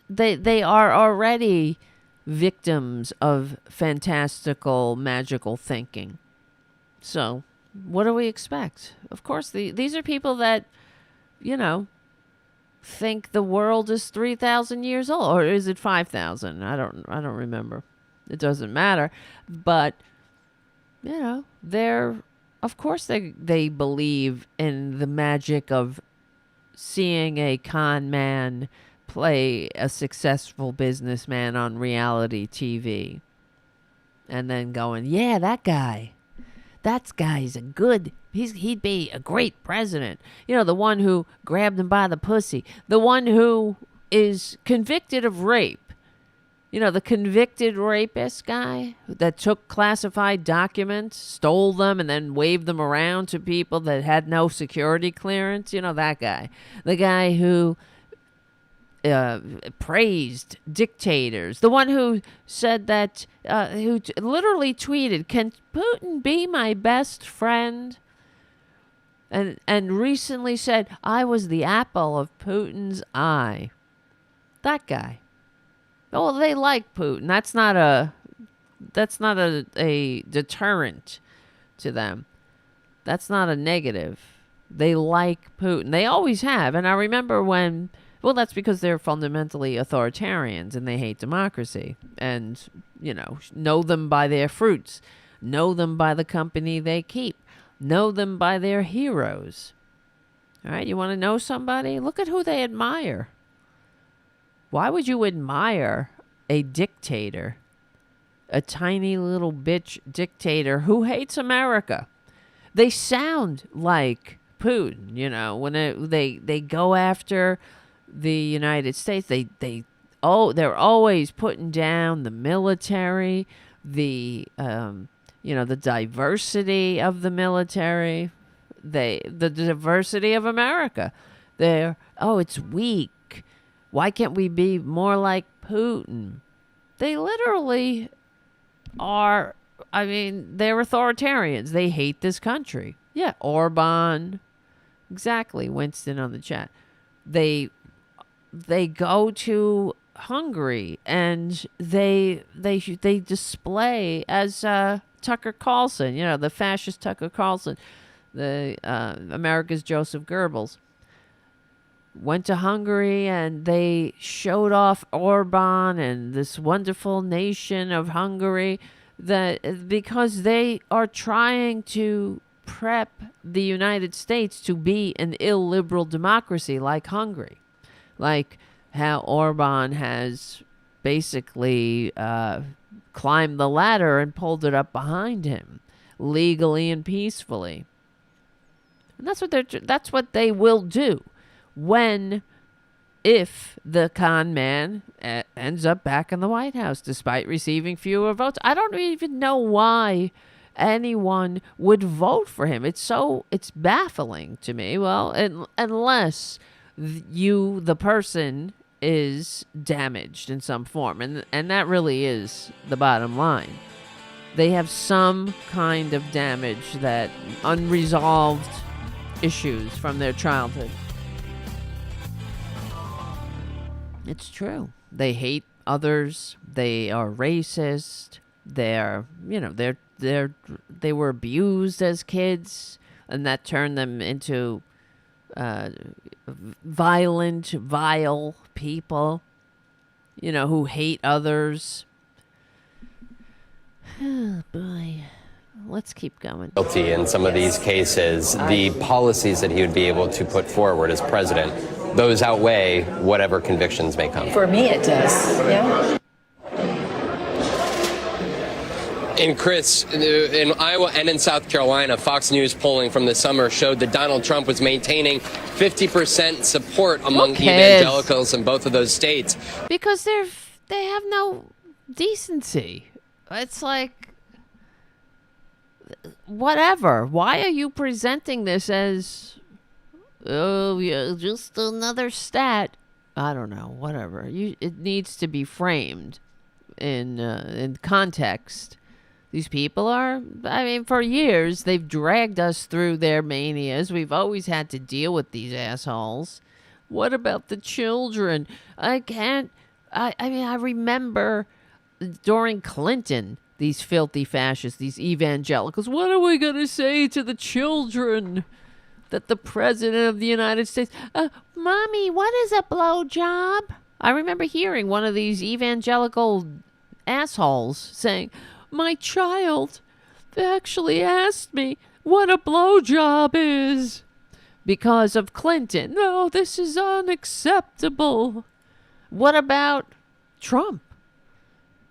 they are already victims of fantastical, magical thinking. So what do we expect? Of course, these are people that, you know, think the world is 3,000 years old, or is it 5,000? I don't remember. It doesn't matter. But, you know, of course they believe in the magic of seeing a con man play a successful businessman on reality TV and then going, yeah, that guy's he'd be a great president. You know, the one who grabbed him by the pussy, the one who is convicted of rape. You know, the convicted rapist guy that took classified documents, stole them, and then waved them around to people that had no security clearance. You know, that guy. The guy who praised dictators. The one who said that, who literally tweeted, "Can Putin be my best friend?" And recently said, "I was the apple of Putin's eye." That guy. Oh, they like Putin. That's not a deterrent to them. That's not a negative. They like Putin. They always have. And I remember when, well, that's because they're fundamentally authoritarians and they hate democracy. And, you know them by their fruits. Know them by the company they keep. Know them by their heroes. All right, you want to know somebody? Look at who they admire. Why would you admire a dictator, a tiny little bitch dictator who hates America? They sound like Putin, you know, when they go after the United States. They're always putting down the military, the diversity of the military, the diversity of America. It's weak. Why can't we be more like Putin? They literally are, they're authoritarians. They hate this country. Yeah, Orban. Exactly, Winston on the chat. They go to Hungary and they display as Tucker Carlson, you know, the fascist Tucker Carlson, the America's Joseph Goebbels. Went to Hungary and they showed off Orban and this wonderful nation of Hungary, that because they are trying to prep the United States to be an illiberal democracy like Hungary. Like how Orban has basically climbed the ladder and pulled it up behind him legally and peacefully. And that's what they will do. If the con man ends up back in the White House despite receiving fewer votes. I don't even know why anyone would vote for him. It's baffling to me. Well, unless the person is damaged in some form, and that really is the bottom line. They have some kind of damage, that unresolved issues from their childhood. It's true. They hate others. They are racist. They were abused as kids, and that turned them into violent, vile people, you know, who hate others. Oh, boy. Let's keep going. Guilty in some of these cases, the policies that he would be able to put forward as president, those outweigh whatever convictions may come. For me, it does. Yeah. And Chris, in Iowa and in South Carolina, Fox News polling from the summer showed that Donald Trump was maintaining 50% support among evangelicals in both of those states. Because they have no decency. It's like, whatever. Why are you presenting this as, oh, yeah, just another stat? I don't know. Whatever. It needs to be framed in context. These people are, for years, they've dragged us through their manias. We've always had to deal with these assholes. What about the children? I remember during Clinton, these filthy fascists, these evangelicals, what are we going to say to the children? That the president of the United States, Mommy, what is a blowjob? I remember hearing one of these evangelical assholes saying, my child actually asked me what a blowjob is because of Clinton. No, this is unacceptable. What about Trump?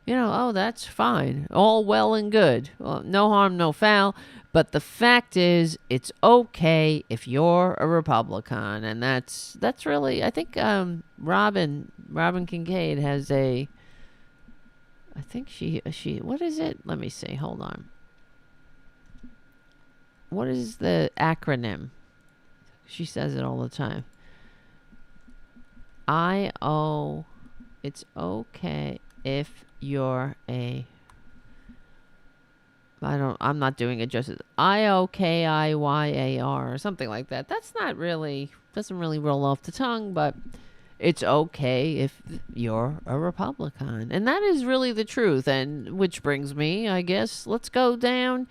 Oh, that's fine. All well and good. Well, no harm, no foul. But the fact is, it's okay if you're a Republican. And that's really, I think Robin Kincaid has I think she, what is it? Let me see. Hold on. What is the acronym? She says it all the time. It's okay if you're I'm not doing it justice. IOKIYAR or something like that. Doesn't really roll off the tongue, but it's okay if you're a Republican. And that is really the truth. And which brings me, I guess, let's go down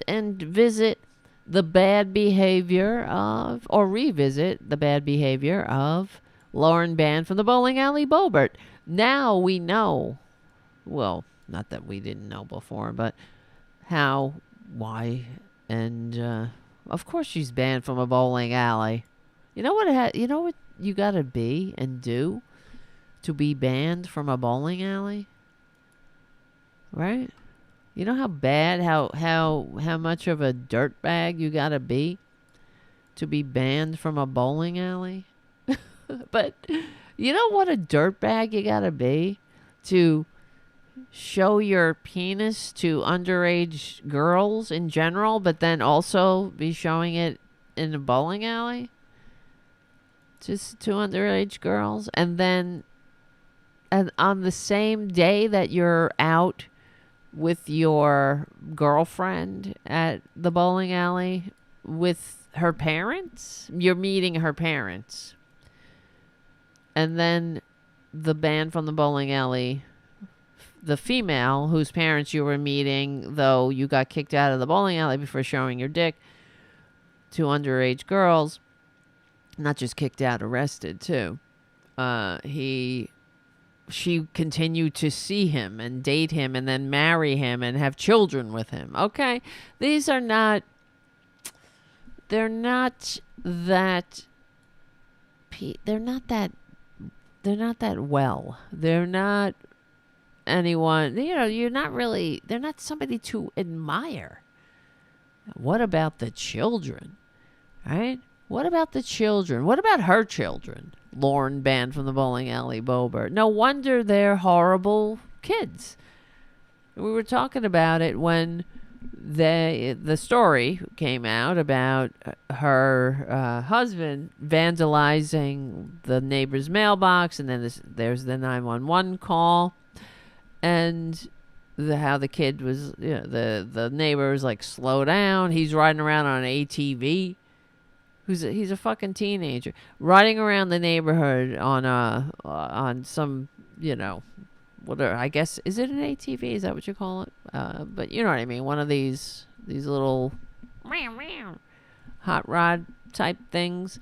and visit the bad behavior or revisit the bad behavior of Lauren Band from the bowling alley Boebert. Now we know, well, not that we didn't know before, but how, why, and of course she's banned from a bowling alley. You know what you gotta be and do to be banned from a bowling alley? Right? You know how bad, how much of a dirtbag you gotta be to be banned from a bowling alley? But you know what a dirtbag you gotta be to show your penis to underage girls in general, but then also be showing it in a bowling alley? Just to underage girls. And then on the same day that you're out with your girlfriend at the bowling alley with her parents, you're meeting her parents. And then the band from the bowling alley, the female whose parents you were meeting, though you got kicked out of the bowling alley before showing your dick to underage girls, not just kicked out, arrested too. She continued to see him and date him and then marry him and have children with him. Okay, these are not. They're not that. They're not that. They're not that well. They're not anyone. You're not really. They're not somebody to admire. What about the children? Right? What about the children? What about her children? Lauren banned from the bowling alley, Boebert. No wonder they're horrible kids. We were talking about it when the story came out about her husband vandalizing the neighbor's mailbox, and then there's the 911 call, and how the kid was, the neighbor was like, slow down. He's riding around on an ATV. He's a fucking teenager riding around the neighborhood on some, whatever, I guess, is it an ATV? Is that what you call it? But you know what I mean. One of these little hot rod type things,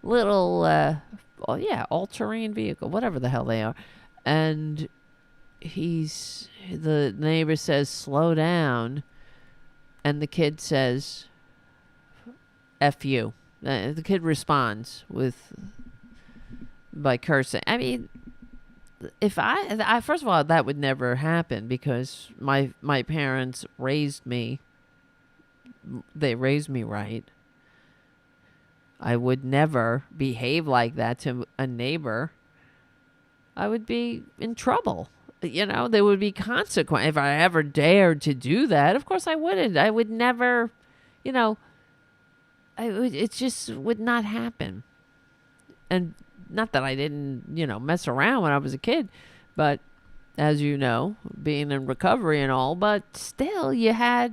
little, all-terrain vehicle, whatever the hell they are. And the neighbor says, slow down. And the kid says, F you. The kid responds by cursing. I mean, if I first of all, that would never happen because my parents raised me. They raised me right. I would never behave like that to a neighbor. I would be in trouble. There would be consequence if I ever dared to do that. Of course, I wouldn't. I would never. It just would not happen. And not that I didn't, mess around when I was a kid, but as you know, being in recovery and all, but still I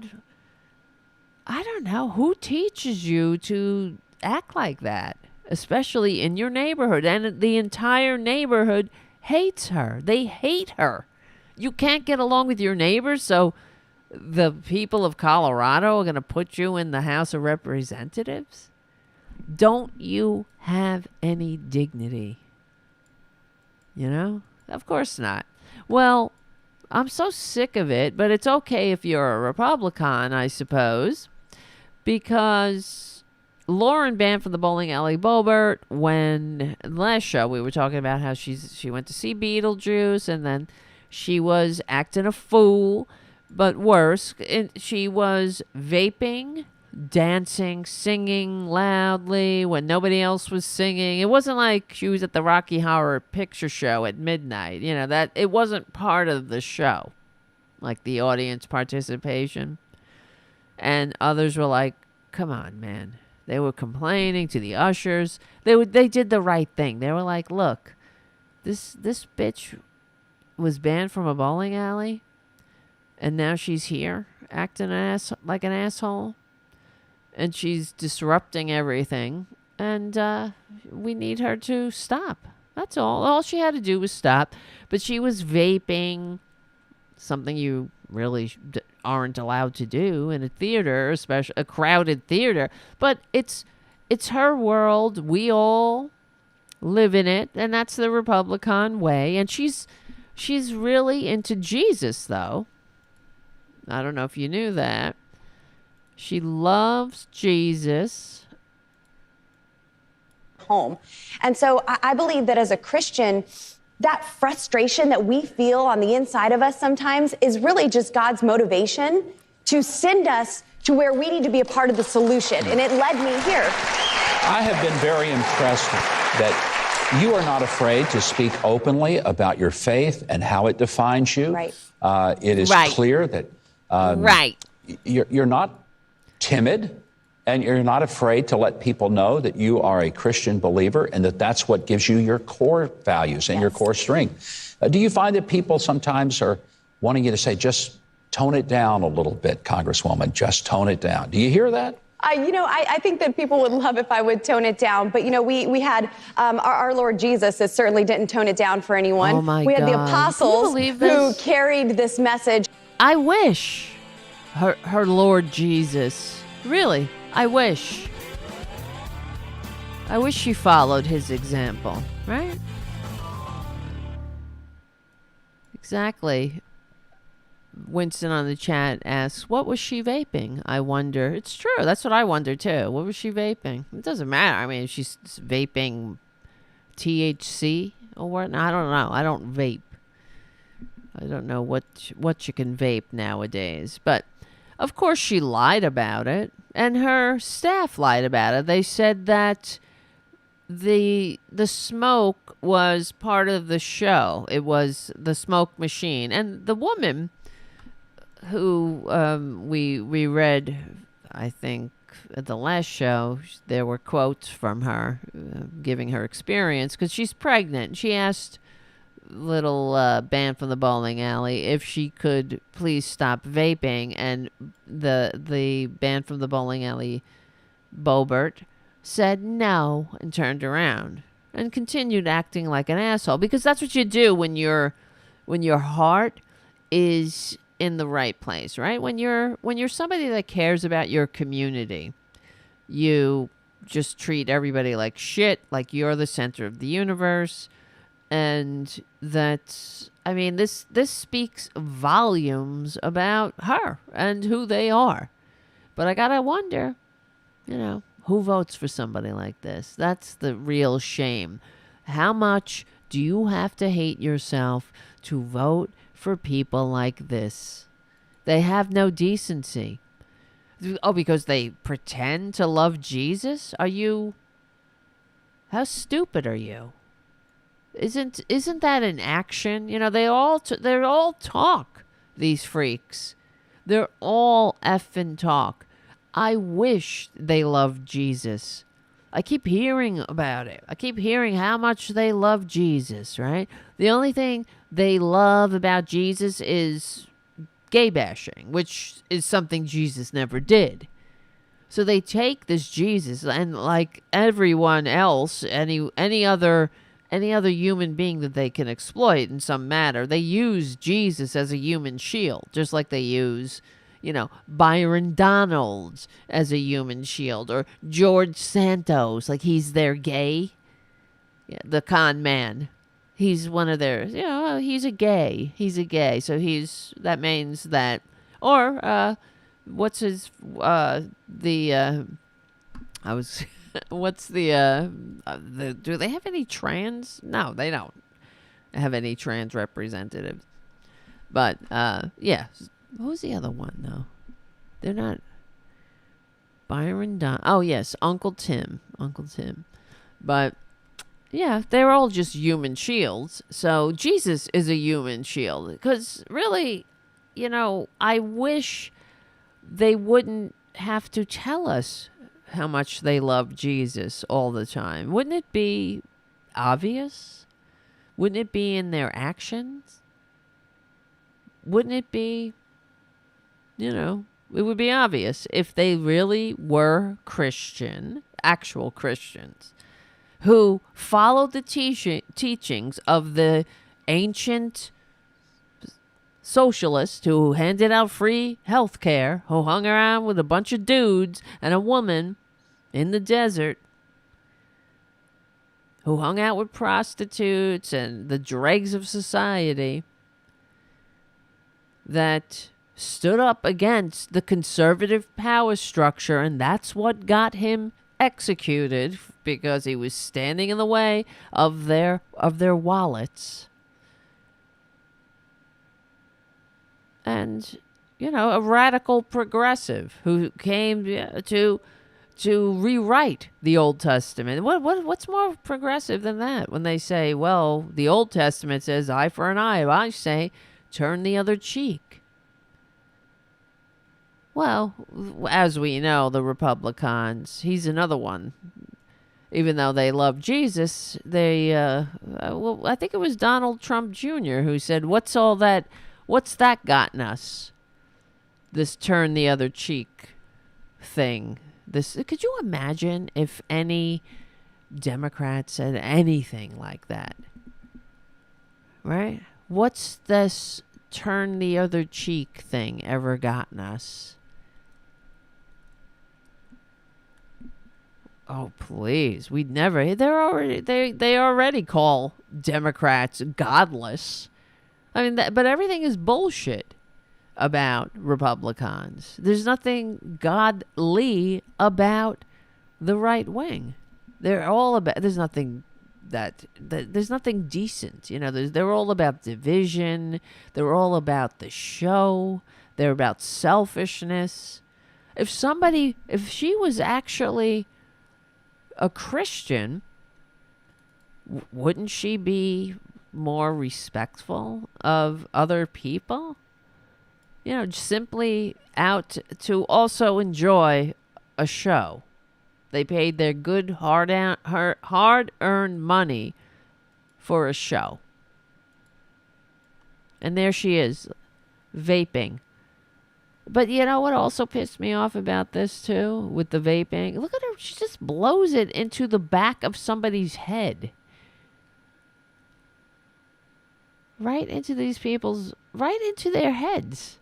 don't know, who teaches you to act like that, especially in your neighborhood? And the entire neighborhood hates her. They hate her. You can't get along with your neighbors, so the people of Colorado are going to put you in the House of Representatives? Don't you have any dignity? Of course not. Well, I'm so sick of it, but it's okay if you're a Republican, I suppose, because Lauren banned from the bowling alley Boebert when last show we were talking about how she went to see Beetlejuice and then she was acting a fool, but worse, she was vaping, dancing, singing loudly when nobody else was singing. It wasn't like she was at the Rocky Horror Picture Show at midnight. You know, that it wasn't part of the show, like the audience participation. And others were like, come on, man. They were complaining to the ushers. They did the right thing. They were like, look, this bitch was banned from a bowling alley, and now she's here acting like an asshole, and she's disrupting everything, and we need her to stop. That's all. All she had to do was stop. But she was vaping, something you really aren't allowed to do in a theater, especially a crowded theater. But it's her world. We all live in it, and that's the Republican way. And she's really into Jesus, though. I don't know if you knew that. She loves Jesus. Home. And so I believe that as a Christian, that frustration that we feel on the inside of us sometimes is really just God's motivation to send us to where we need to be a part of the solution. And it led me here. I have been very impressed that you are not afraid to speak openly about your faith and how it defines you. Right. It is clear that you're not timid, and you're not afraid to let people know that you are a Christian believer and that that's what gives you your core values and your core strength. Do you find that people sometimes are wanting you to say, just tone it down a little bit, Congresswoman, just tone it down? Do you hear that? I think that people would love if I would tone it down. But, we had our Lord Jesus certainly didn't tone it down for anyone. Oh, my we had God. the apostles Can you believe who this? carried this message. I wish her Lord Jesus. Really, I wish she followed his example, right? Exactly. Winston on the chat asks, what was she vaping? I wonder. It's true. That's what I wonder, too. What was she vaping? It doesn't matter. I mean, if she's vaping THC or what? I don't know. I don't vape. I don't know what you can vape nowadays. But, of course, she lied about it. And her staff lied about it. They said that the smoke was part of the show. It was the smoke machine. And the woman who we read, I think, at the last show, there were quotes from her giving her experience because she's pregnant. She asked little band from the bowling alley if she could please stop vaping, and the band from the bowling alley, Boebert, said no and turned around and continued acting like an asshole, because that's what you do when your heart is in the right place, right? When you're somebody that cares about your community, you just treat everybody like shit, like you're the center of the universe. And that's, I mean, this speaks volumes about her and who they are. But I gotta wonder, who votes for somebody like this? That's the real shame. How much do you have to hate yourself to vote for people like this? They have no decency. Oh, because they pretend to love Jesus? How stupid are you? Isn't that an action? They're all talk, these freaks. They're all effing talk. I wish they loved Jesus. I keep hearing about it. I keep hearing how much they love Jesus, right? The only thing they love about Jesus is gay bashing, which is something Jesus never did. So they take this Jesus, and like everyone else, any other human being that they can exploit in some manner, they use Jesus as a human shield, just like they use, Byron Donalds as a human shield, or George Santos, like he's their gay, the con man. He's one of their, he's a gay. So that means that, or what's his, the I was, what's the, do they have any trans? No, they don't have any trans representatives. But, yeah. Who's the other one, though? They're not. Byron Don. Oh, yes. Uncle Tim. But, yeah, they're all just human shields. So Jesus is a human shield. Because, really, you know, I wish they wouldn't have to tell us how much they love Jesus all the time. Wouldn't it be obvious? Wouldn't it be in their actions? Wouldn't it be, you know, it would be obvious if they really were Christian, actual Christians, who followed the teachings of the ancient socialists who handed out free health care, who hung around with a bunch of dudes and a woman in the desert, who hung out with prostitutes and the dregs of society, that stood up against the conservative power structure, and that's what got him executed, because he was standing in the way of their wallets. And, you know, a radical progressive who came to rewrite the Old Testament. What's more progressive than that? When they say, well, the Old Testament says eye for an eye, I say turn the other cheek. Well, as we know, the Republicans, he's another one. Even though they love Jesus, they, well, I think it was Donald Trump Jr. who said, what's all that, what's that gotten us? This turn the other cheek thing. This, could you imagine if any Democrat said anything like that? Right? What's this turn the other cheek thing ever gotten us? Oh, please. We'd never. They already call Democrats godless. I mean, but everything is bullshit about Republicans. There's nothing godly about the right wing. They're all about. There's nothing there's nothing decent. You know, they're all about division. They're all about the show. They're about selfishness. If she was actually a Christian, wouldn't she be more respectful of other people? You know, simply out to also enjoy a show. They paid their good, hard-earned money for a show. And there she is, vaping. But you know what also pissed me off about this, too, with the vaping? Look at her. She just blows it into the back of somebody's head. Right into these people's... right into their heads.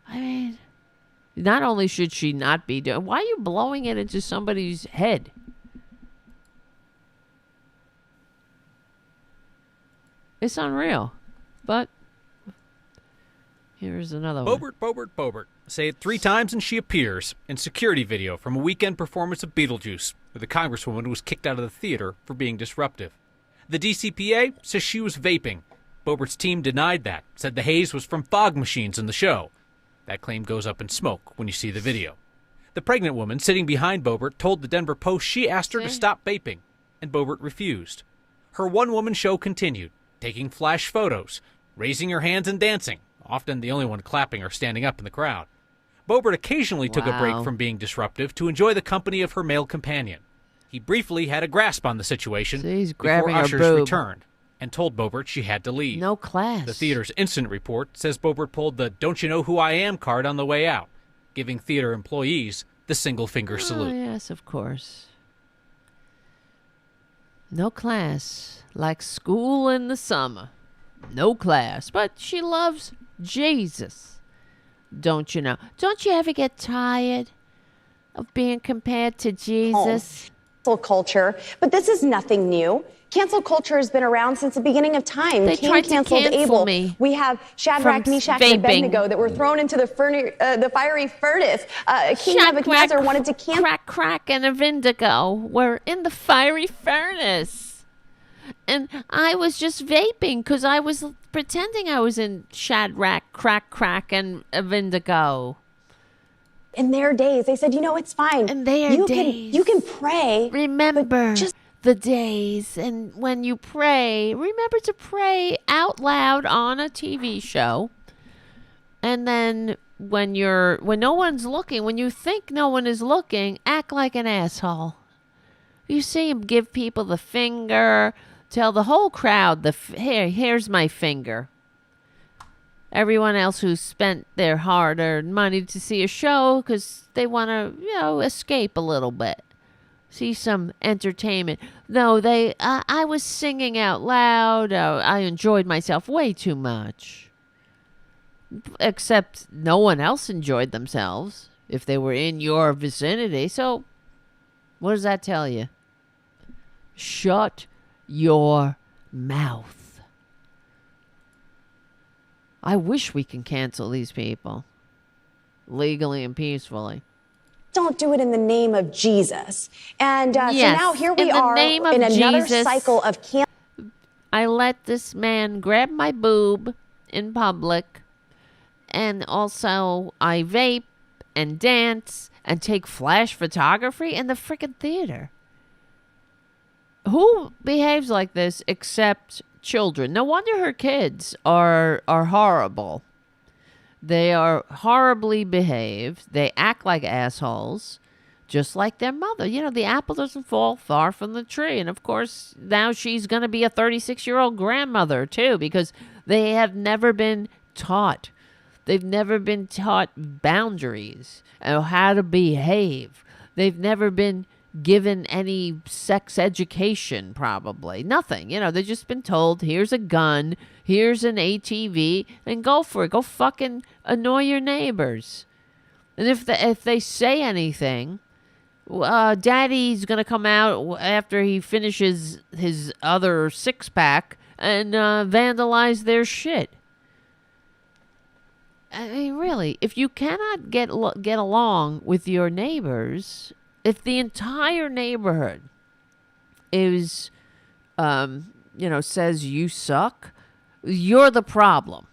I mean... not only should she not be doing... why are you blowing it into somebody's head? It's unreal. But here's another one. Boebert. Say it 3 times and she appears in security video from a weekend performance of Beetlejuice, where the congresswoman was kicked out of the theater for being disruptive. The DCPA says she was vaping. Boebert's team denied that, said the haze was from fog machines in the show. That claim goes up in smoke when you see the video. The pregnant woman sitting behind Boebert told the Denver Post she asked her to stop vaping, and Boebert refused. Her one-woman show continued, taking flash photos, raising her hands and dancing, often the only one clapping or standing up in the crowd. Boebert occasionally took a break from being disruptive to enjoy the company of her male companion. He briefly had a grasp on the situation before ushers returned and told Boebert she had to leave. No class. The theater's incident report says Boebert pulled the "Don't you know who I am" card on the way out, giving theater employees the single-finger salute. Oh, yes, of course. No class. Like school in the summer. No class. But she loves Jesus. Don't you know? Don't you ever get tired of being compared to Jesus? Culture, but this is nothing new. Cancel culture has been around since the beginning of time. They tried to canceled cancel Abel. me. We have Shadrach, Meshach, and Abednego that were thrown into the fiery furnace. King Nebuchadnezzar wanted to cancel. Crack, and Abednego were in the fiery furnace. And I was just vaping because I was pretending I was in Shadrach, crack, and Abednego. In their days, they said, it's fine. In their days. You can pray. Remember the days, and when you pray, remember to pray out loud on a TV show. And then when no one's looking, when you think no one is looking, act like an asshole. You see him give people the finger, tell the whole crowd, here's my finger. Everyone else who spent their hard-earned money to see a show because they want to, escape a little bit. See some entertainment. No, I was singing out loud. I enjoyed myself way too much. Except no one else enjoyed themselves if they were in your vicinity. So, what does that tell you? Shut your mouth. I wish we can cancel these people legally and peacefully. Don't do it in the name of Jesus. And yes, so now here we are in another cycle of cancel. I let this man grab my boob in public, and also I vape and dance and take flash photography in the frickin' theater. Who behaves like this except children? No wonder her kids are horrible. They are horribly behaved. They act like assholes, just like their mother. The apple doesn't fall far from the tree. And, of course, now she's going to be a 36-year-old grandmother, too, because they have never been taught. They've never been taught boundaries and how to behave. They've never been given any sex education, probably. Nothing. They've just been told, here's a gun, here's an ATV, and go for it. Go fucking annoy your neighbors. And if they say anything, Daddy's going to come out after he finishes his other six-pack and vandalize their shit. I mean, really, if you cannot get along with your neighbors, if the entire neighborhood is, says you suck, you're the problem.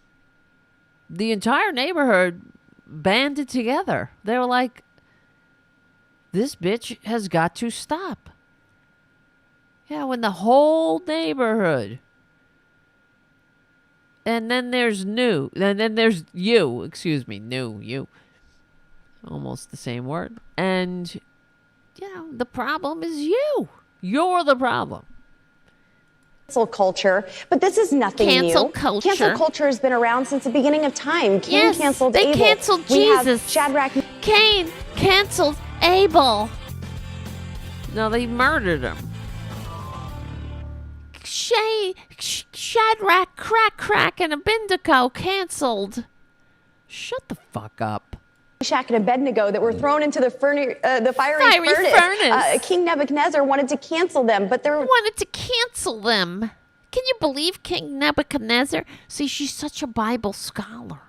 The entire neighborhood banded together. They were like, this bitch has got to stop. When the whole neighborhood. And then there's you. Almost the same word. And, the problem is you. You're the problem. Cancel culture, but this is nothing new. Cancel culture. Cancel culture has been around since the beginning of time. Cain canceled they Abel. Canceled we Jesus. Have Shadrach. Cain canceled Abel. No, they murdered him. Shadrach, crack, and Abednego canceled. Shut the fuck up. Meshach and Abednego that were thrown into the fiery furnace. King Nebuchadnezzar wanted to cancel them, but Can you believe King Nebuchadnezzar? See, she's such a Bible scholar.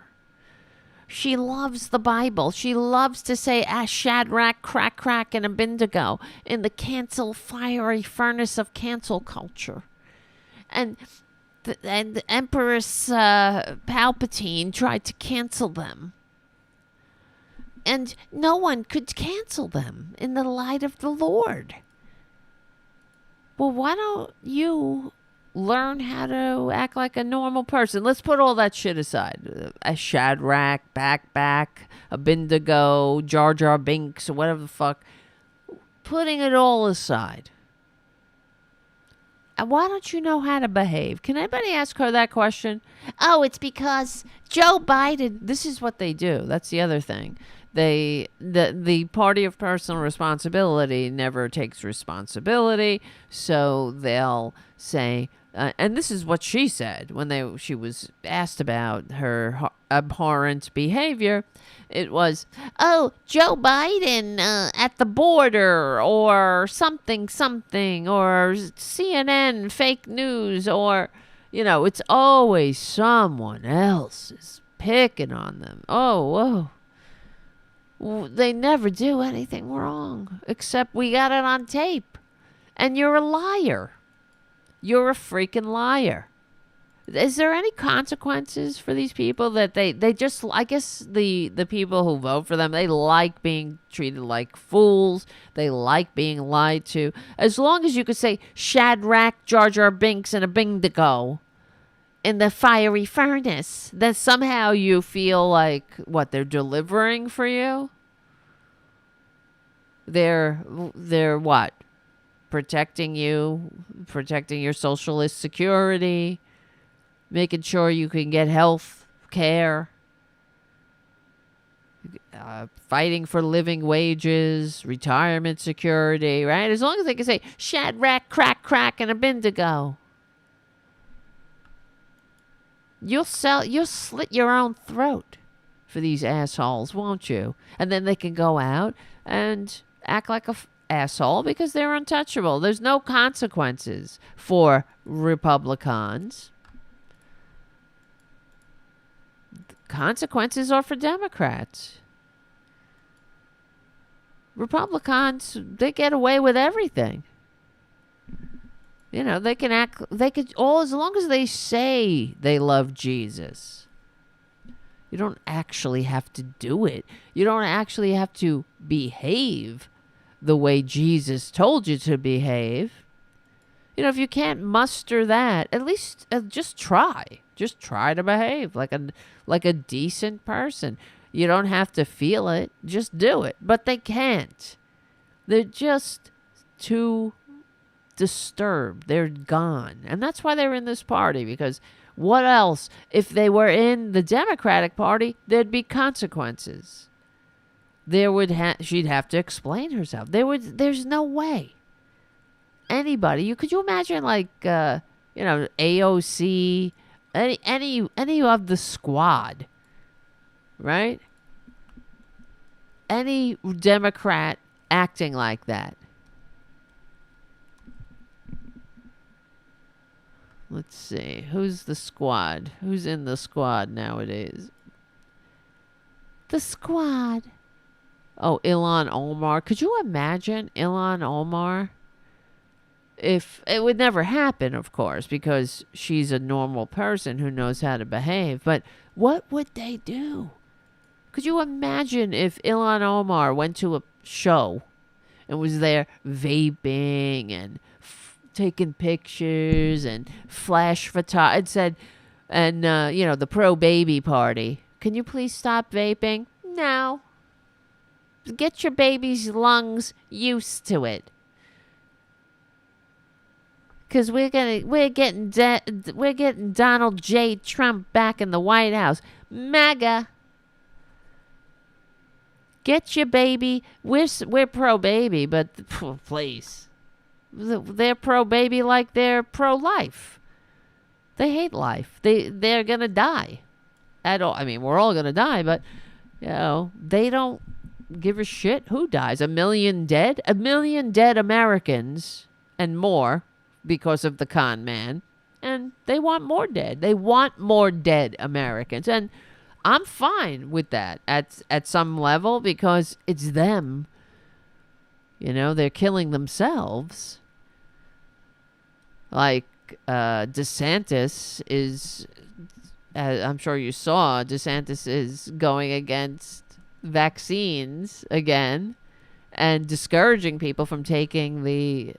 She loves the Bible. She loves to say Shadrach, crack, and Abednego in the fiery furnace of cancel culture. And the Empress Palpatine tried to cancel them. And no one could cancel them in the light of the Lord. Well, why don't you learn how to act like a normal person? Let's put all that shit aside. A Shadrach, back, Abednego, Jar Jar Binks, or whatever the fuck. Putting it all aside. And why don't you know how to behave? Can anybody ask her that question? Oh, it's because Joe Biden. This is what they do. That's the other thing. The party of personal responsibility never takes responsibility, so they'll say, And this is what she said when she was asked about her abhorrent behavior. It was, oh, Joe Biden at the border, or something, or CNN fake news, or, it's always someone else is picking on them. Oh, whoa. They never do anything wrong, except we got it on tape. And you're a liar. You're a freaking liar. Is there any consequences for these people that they just, I guess the people who vote for them, they like being treated like fools. They like being lied to. As long as you could say Shadrach, Jar Jar Binks, and Abednego in the fiery furnace, then somehow you feel like, what, they're delivering for you? They're what? Protecting you, protecting your socialist security, making sure you can get health care, fighting for living wages, retirement security, right? As long as they can say Shadrach, crack, and Abednego, you'll slit your own throat for these assholes, won't you? And then they can go out and act like a asshole because they're untouchable. There's no consequences for Republicans. The consequences are for Democrats. Republicans, they get away with everything. They can act, as long as they say they love Jesus. You don't actually have to do it. You don't actually have to behave the way Jesus told you to behave. If you can't muster that, at least just try. Just try to behave like a decent person. You don't have to feel it. Just do it. But they can't. They're just too disturbed. They're gone. And that's why they're in this party, because what else? If they were in the Democratic Party, there'd be consequences. She'd have to explain herself. There's no way anybody. Could you imagine, like, AOC, any of the squad, right? Any Democrat acting like that. Let's see. Who's the squad? Who's in the squad nowadays? The squad. Oh, Ilhan Omar. Could you imagine Ilhan Omar? If it would never happen, of course, because she's a normal person who knows how to behave. But what would they do? Could you imagine if Ilhan Omar went to a show and was there vaping and taking pictures and flash photo and said, and the pro-baby party, can you please stop vaping? No. Get your baby's lungs used to it. Because we're getting Donald J. Trump back in the White House. MAGA. Get your baby. We're pro-baby, but please. They're pro-baby like they're pro-life. They hate life. They're going to die. I mean, we're all going to die, but, they don't give a shit who dies. 1 million dead? 1 million dead Americans and more because of the con man. And they want more dead. They want more dead Americans. And I'm fine with that at some level because it's them. They're killing themselves. Like DeSantis is, I'm sure you saw, DeSantis is going against vaccines again and discouraging people from taking the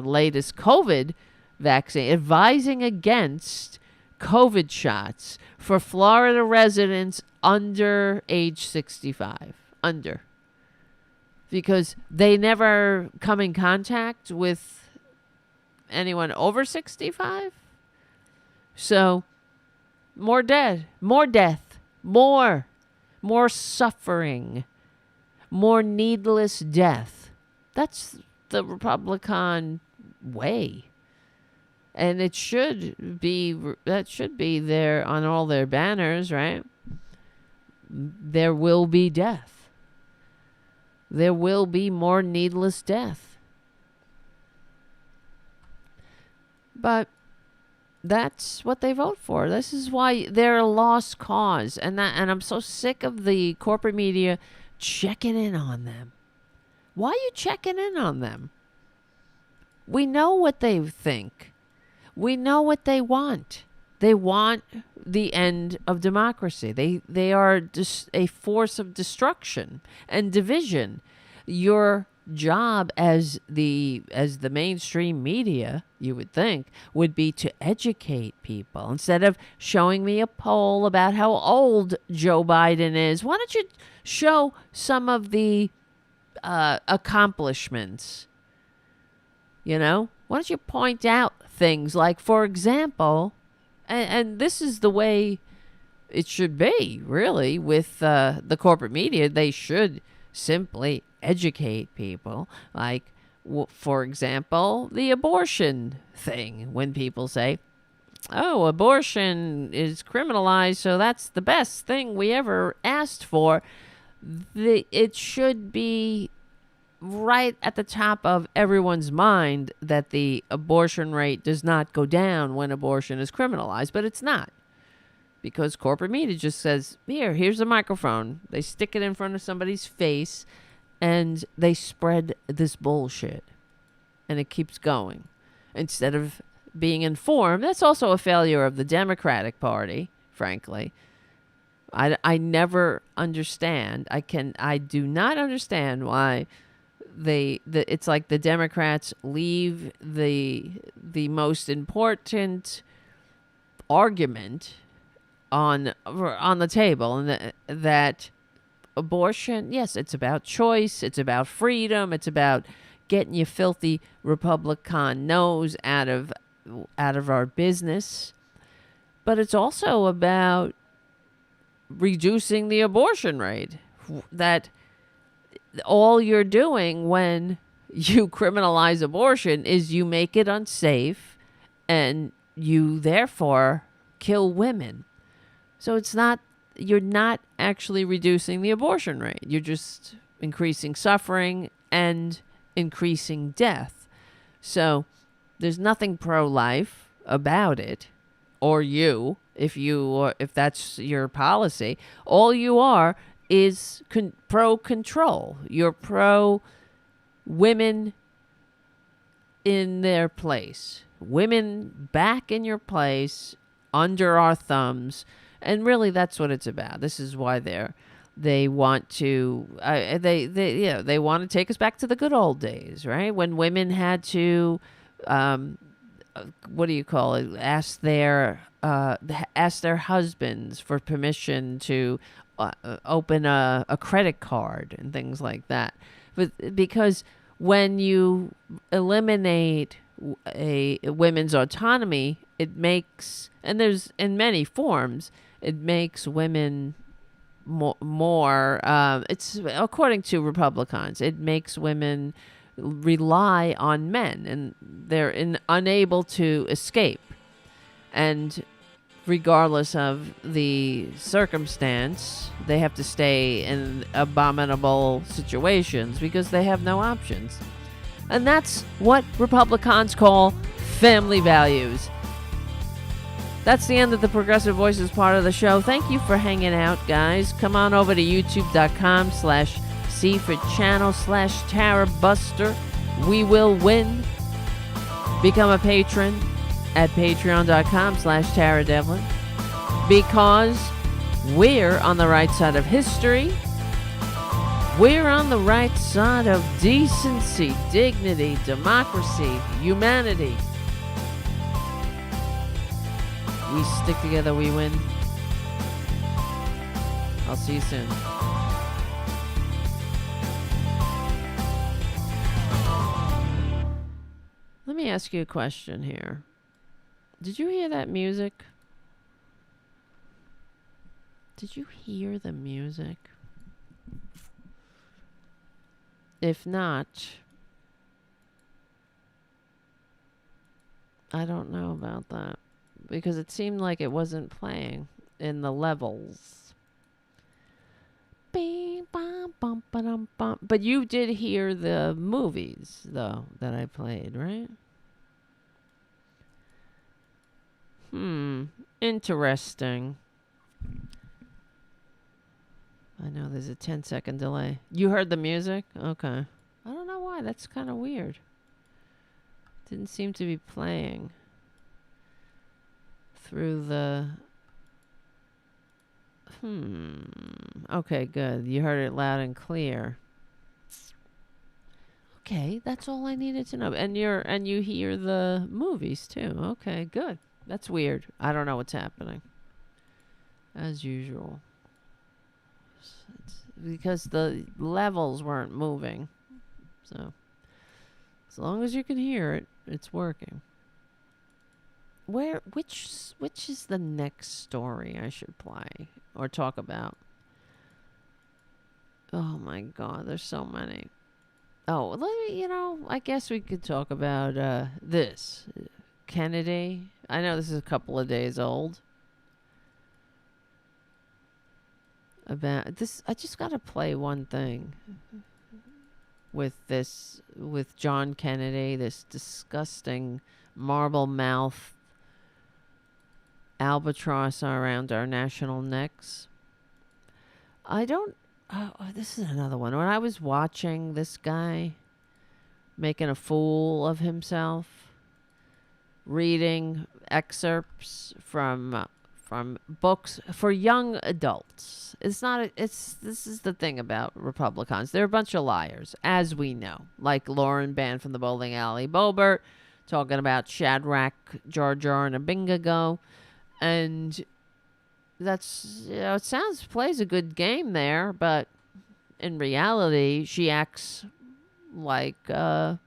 latest COVID vaccine, advising against COVID shots for Florida residents under age 65. Under. Because they never come in contact with anyone over 65. So, more dead, more death, more suffering, more needless death. That's the Republican way. And it should be, that should be there on all their banners, right? There will be death. There will be more needless death. But that's what they vote for. This is why they're a lost cause. And I'm so sick of the corporate media checking in on them. Why are you checking in on them? We know what they think. We know what they want. They want the end of democracy. They are just a force of destruction and division. Your job as the mainstream media, you would think, would be to educate people instead of showing me a poll about how old Joe Biden is. Why don't you show some of the accomplishments? You know, why don't you point out things like, for example, and this is the way it should be, really, with the corporate media. They should simply educate people. Like, for example, the abortion thing. When people say, oh, abortion is criminalized, so that's the best thing we ever asked for. It should be right at the top of everyone's mind that the abortion rate does not go down when abortion is criminalized, but it's not. Because corporate media just says, here's a microphone. They stick it in front of somebody's face and they spread this bullshit. And it keeps going. Instead of being informed, that's also a failure of the Democratic Party, frankly. I never understand. I do not understand why it's like the Democrats leave the most important argument on the table, and that abortion, yes, it's about choice, it's about freedom, it's about getting your filthy Republican nose out of our business, but it's also about reducing the abortion rate. That all you're doing when you criminalize abortion is you make it unsafe and you therefore kill women. So you're not actually reducing the abortion rate. You're just increasing suffering and increasing death. So there's nothing pro-life about it, or if that's your policy. All you are is pro-control. You're pro-women in their place. Women back in your place, under our thumbs. And really, that's what it's about. This is why they want to they want to take us back to the good old days, right? When women had to what do you call it? Ask their husbands for permission to open a credit card and things like that. But because when you eliminate a women's autonomy, it makes, and there's in many forms, it makes women more it's according to Republicans, it makes women rely on men, and they're unable to escape. And regardless of the circumstance, they have to stay in abominable situations because they have no options. And that's what Republicans call family values. That's the end of the Progressive Voices part of the show. Thank you for hanging out, guys. Come on over to youtube.com/cfordchannel/Tarabuster. We will win. Become a patron at patreon.com/TaraDevlin, because we're on the right side of history. We're on the right side of decency, dignity, democracy, humanity. We stick together, we win. I'll see you soon. Let me ask you a question here. Did you hear that music? Did you hear the music? If not, I don't know about that because it seemed like it wasn't playing in the levels. Bing, bum, bum, ba-dum, bum. But you did hear the movies, though, that I played, right? Interesting. I know there's a 10-second delay. You heard the music? Okay. I don't know why. That's kind of weird. Didn't seem to be playing through the... Okay, good. You heard it loud and clear. Okay, that's all I needed to know. And you hear the movies too. Okay, good. That's weird. I don't know what's happening. As usual. It's because the levels weren't moving. So, as long as you can hear it, it's working. Which is the next story I should play or talk about? Oh my God, there's so many. Oh, let me, I guess we could talk about this. Kennedy. I know this is a couple of days old. About this, I just got to play one thing with John Kennedy, this disgusting marble mouth albatross around our national necks. This is another one. When I was watching this guy making a fool of himself, reading excerpts from books for young adults. This is the thing about Republicans. They're a bunch of liars, as we know. Like Lauren Band from the bowling alley, Boebert, talking about Shadrach, Jar Jar, and Abingago. And that's, it plays a good game there, but in reality, she acts like a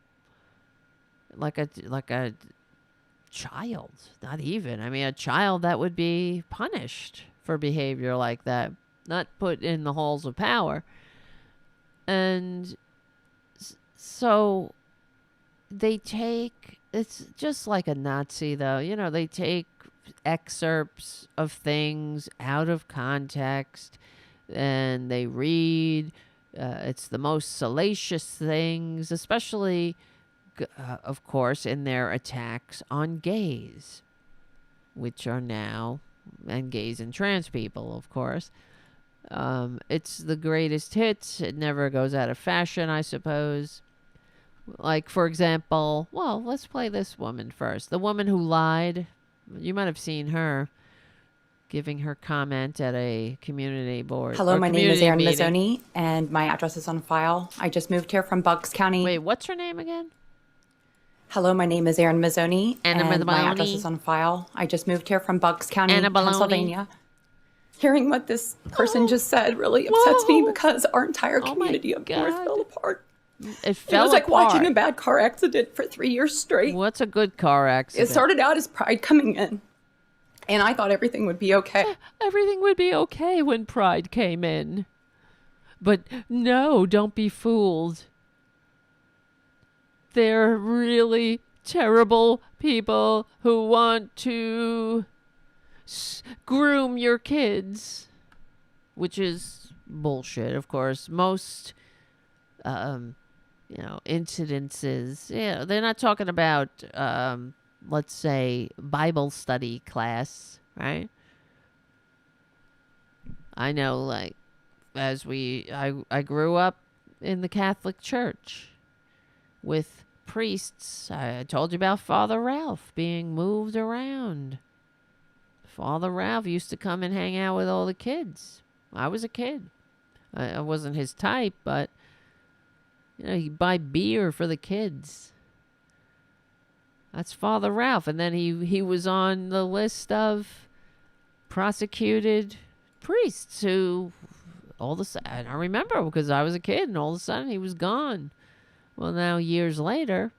child. Not even. I mean, a child that would be punished for behavior like that, not put in the halls of power. And so it's just like a Nazi, though. They take excerpts of things out of context and they read. It's the most salacious things, especially, of course, in their attacks on gays, which are now, and gays and trans people, of course. It's the greatest hits. It never goes out of fashion, I suppose. Like, for example, well, let's play this woman first. The woman who lied. You might have seen her giving her comment at a community board. Hello, my name is Erin Mazzoni, and my address is on file. I just moved here from Bucks County. Wait, what's her name again? Hello, my name is Erin Mazzoni, and my address is on file. I just moved here from Bucks County, Pennsylvania. Hearing what this person just said really upsets me because our entire community up north fell apart. It was like watching a bad car accident for 3 years straight. What's a good car accident? It started out as Pride coming in, and I thought everything would be okay. Everything would be okay when Pride came in. But no, don't be fooled. They're really terrible people who want to groom your kids, which is bullshit, of course. Most incidences, they're not talking about let's say Bible study class, right? I know, like, I grew up in the Catholic Church with priests. I told you about Father Ralph being moved around. Father Ralph used to come and hang out with all the kids. I was a kid. I wasn't his type, but he'd buy beer for the kids. That's Father Ralph. And then he was on the list of prosecuted priests who all of a sudden, I remember because I was a kid and all of a sudden he was gone. Well, now years later,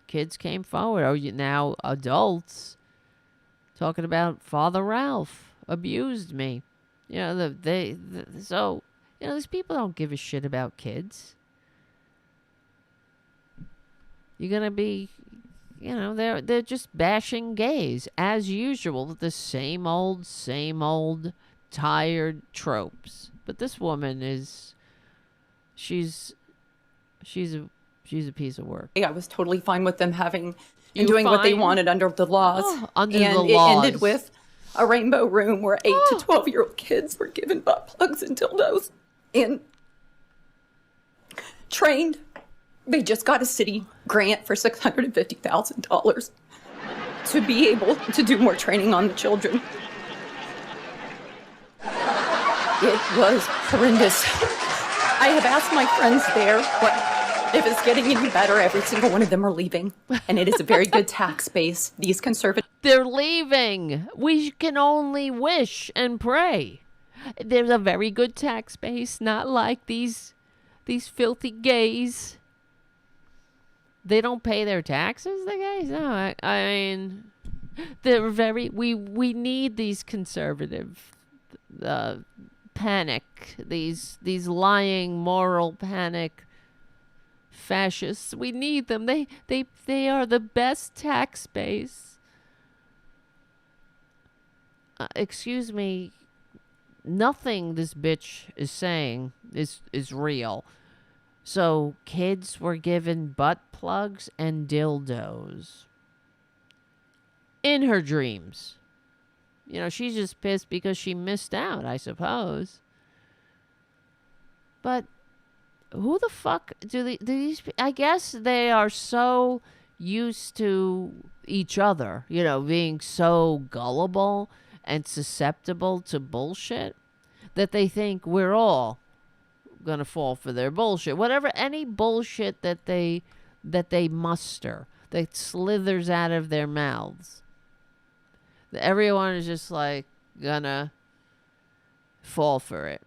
kids came forward, or now adults, talking about Father Ralph abused me. So these people don't give a shit about kids. You're going to be they're just bashing gays as usual, the same old tired tropes. But this woman she's a piece of work. I was totally fine with them having and doing what they wanted under the laws. Under and the it laws. ended with a rainbow room where 8 to 12-year-old kids were given butt plugs and dildos and trained. They just got a city grant for $650,000 to be able to do more training on the children. It was horrendous. I have asked my friends there if it's getting any better. Every single one of them are leaving. And it is a very good tax base. These conservatives. They're leaving. We can only wish and pray. There's a very good tax base, not like these filthy gays. They don't pay their taxes, the gays? No, I mean, they're very... We need these conservative panic, these lying moral panic fascists. We need them. They are the best tax base. Excuse me, nothing this bitch is saying is real. So kids were given butt plugs and dildos in her dreams. She's just pissed because she missed out, I suppose. But who the fuck do these... I guess they are so used to each other, being so gullible and susceptible to bullshit that they think we're all gonna fall for their bullshit. Whatever, any bullshit that they muster, that slithers out of their mouths. Everyone is just like gonna fall for it.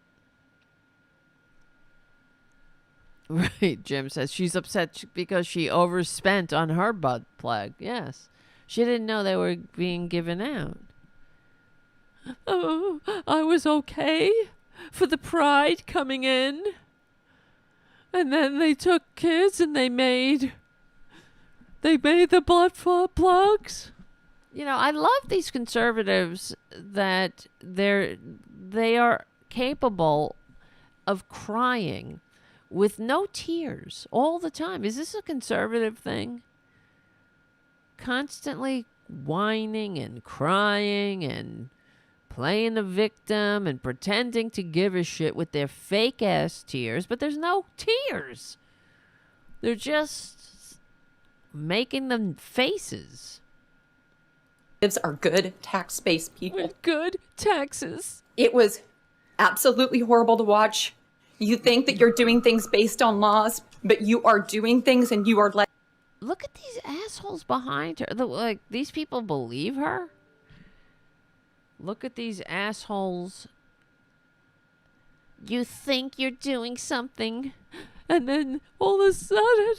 Right, Jim says she's upset because she overspent on her butt plug. Yes. She didn't know they were being given out. Oh, I was okay for the pride coming in. And then they took kids and they made the butt plugs. I love these conservatives that they are capable of crying with no tears all the time. Is this a conservative thing? Constantly whining and crying and playing the victim and pretending to give a shit with their fake ass tears, but there's no tears. They're just making them faces. Are good tax-based people. Good taxes. It was absolutely horrible to watch. You think that you're doing things based on laws, but you are doing things and you are Look at these assholes behind her. These people believe her? Look at these assholes. You think you're doing something, and then all of a sudden,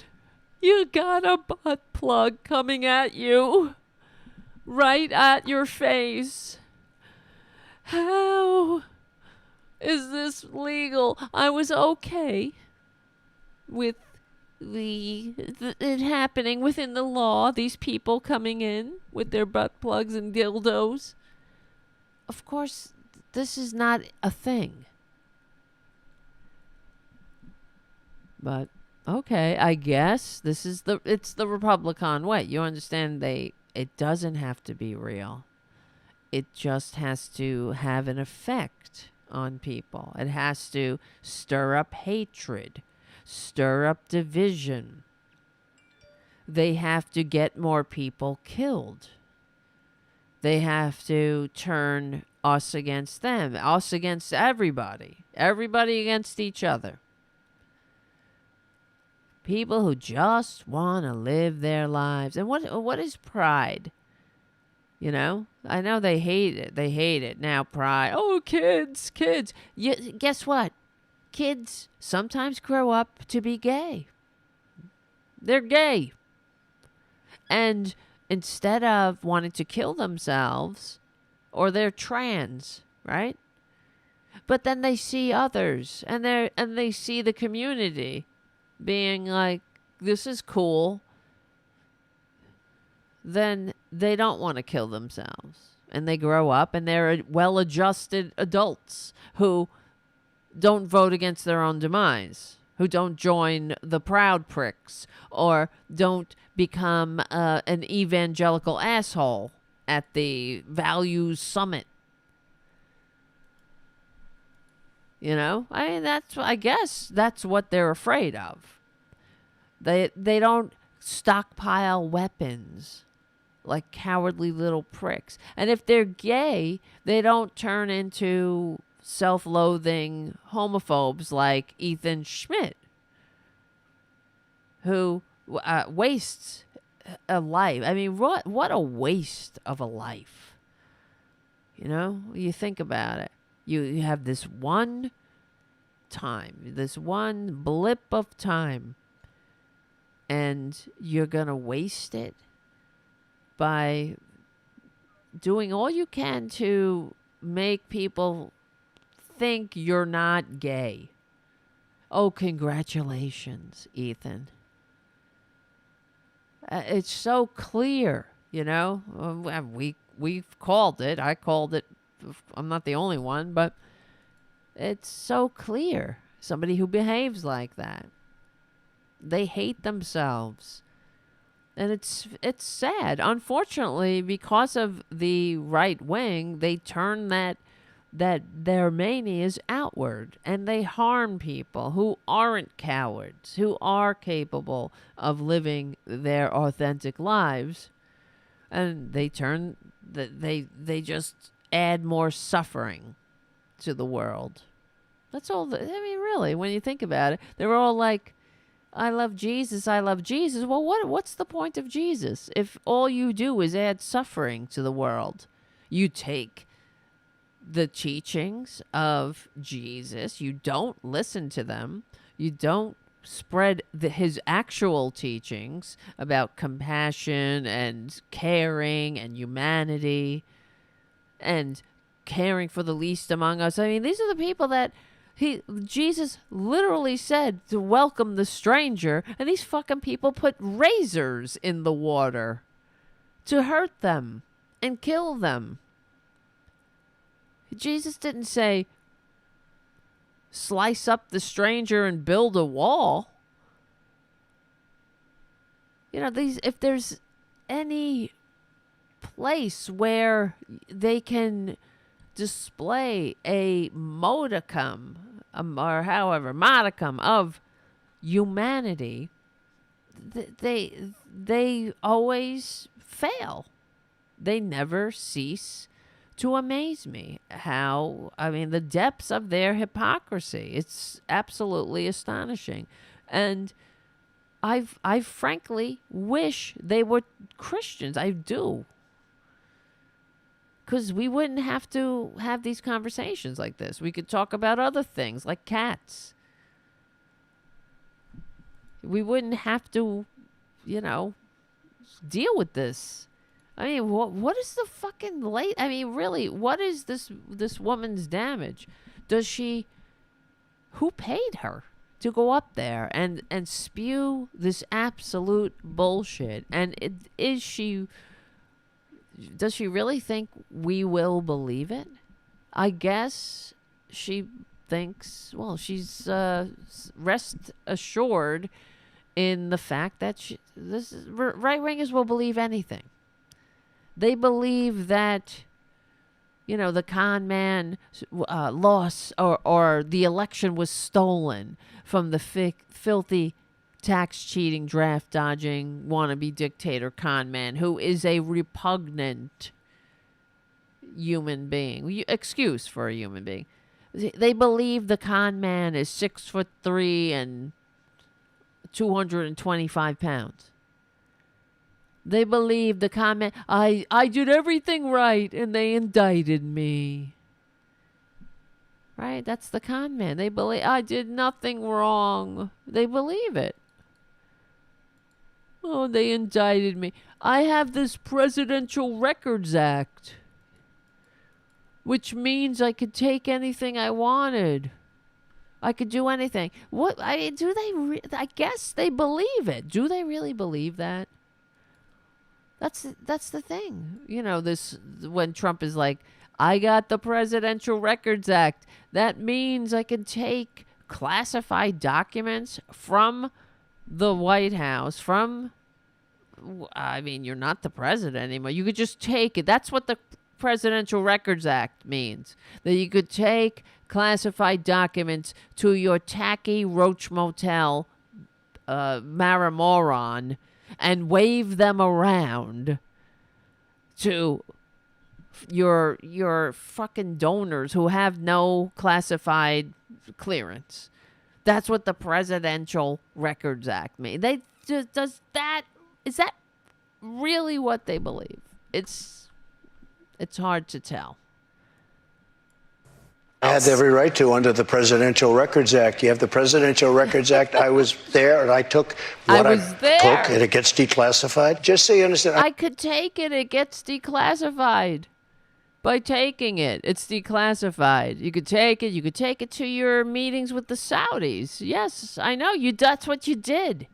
you got a butt plug coming at you. Right at your face. How is this legal? I was okay with it happening within the law. These people coming in with their butt plugs and dildos. Of course, this is not a thing. But okay, I guess it's the Republican way. You understand? It doesn't have to be real. It just has to have an effect on people. It has to stir up hatred, stir up division. They have to get more people killed. They have to turn us against them, us against everybody, everybody against each other. People who just want to live their lives. And what is pride? I know they hate it. They hate it. Now pride. Oh, kids. Guess what? Kids sometimes grow up to be gay. They're gay. And instead of wanting to kill themselves, or they're trans, right? But then they see others and they see the community being like, this is cool. then they don't want to kill themselves. And they grow up and they're well-adjusted adults who don't vote against their own demise, who don't join the Proud Pricks or don't become an evangelical asshole at the values summit. You know, I guess that's what they're afraid of. They don't stockpile weapons like cowardly little pricks. And if they're gay, they don't turn into self-loathing homophobes like Ethan Schmidt, who wastes a life. I mean, what a waste of a life. You know, you think about it. You have this one time, this one blip of time, and you're going to waste it by doing all you can to make people think you're not gay. Oh, congratulations, Ethan. It's so clear, you know. We've called it. I called it. I'm not the only one, but it's so clear. Somebody who behaves like that. They hate themselves. And it's sad. Unfortunately, because of the right wing, they turn that their manias outward, and they harm people who aren't cowards, who are capable of living their authentic lives, and they just add more suffering to the world. That's all. I mean, really, when you think about it, they're all like, I love Jesus, I love Jesus. Well, what's the point of Jesus if all you do is add suffering to the world? You take the teachings of Jesus, you don't listen to them, you don't spread his actual teachings about compassion and caring and humanity and caring for the least among us. I mean, these are the people that Jesus literally said to welcome the stranger, and these fucking people put razors in the water to hurt them and kill them. Jesus didn't say, slice up the stranger and build a wall. You know, if there's any place where they can display a modicum of humanity, they always fail. They never cease to amaze me. The depths of their hypocrisy. It's absolutely astonishing. And I frankly wish they were Christians. I do. Because we wouldn't have to have these conversations like this. We could talk about other things like cats. We wouldn't have to, deal with this. I mean, what is the fucking really, what is this woman's damage? Who paid her to go up there and spew this absolute bullshit? And does she really think we will believe it? I guess she thinks, well, she's rest assured in the fact that right-wingers will believe anything. They believe that, the con man lost or the election was stolen from the filthy tax cheating, draft dodging, wannabe dictator con man who is a repugnant human being. Excuse for a human being. They believe the con man is 6'3" and 225 pounds. They believe the con man, I did everything right and they indicted me. Right? That's the con man. They believe I did nothing wrong. They believe it. Oh, they indicted me. I have this Presidential Records Act, which means I could take anything I wanted. I could do anything. I guess they believe it. Do they really believe that? That's the thing. This when Trump is like, I got the Presidential Records Act. That means I can take classified documents from the White House, you're not the president anymore. You could just take it. That's what the Presidential Records Act means. That you could take classified documents to your tacky Roach Motel Maramoron and wave them around to your fucking donors who have no classified clearance. That's what the Presidential Records Act means. They just is that really what they believe? It's hard to tell. I had every right to under the Presidential Records Act. You have the Presidential Records Act. I was there, and I took what I took, and it gets declassified. Just so you understand. I could take it. It gets declassified. By taking it, it's declassified. You could take it. You could take it to your meetings with the Saudis. Yes, I know. That's what you did.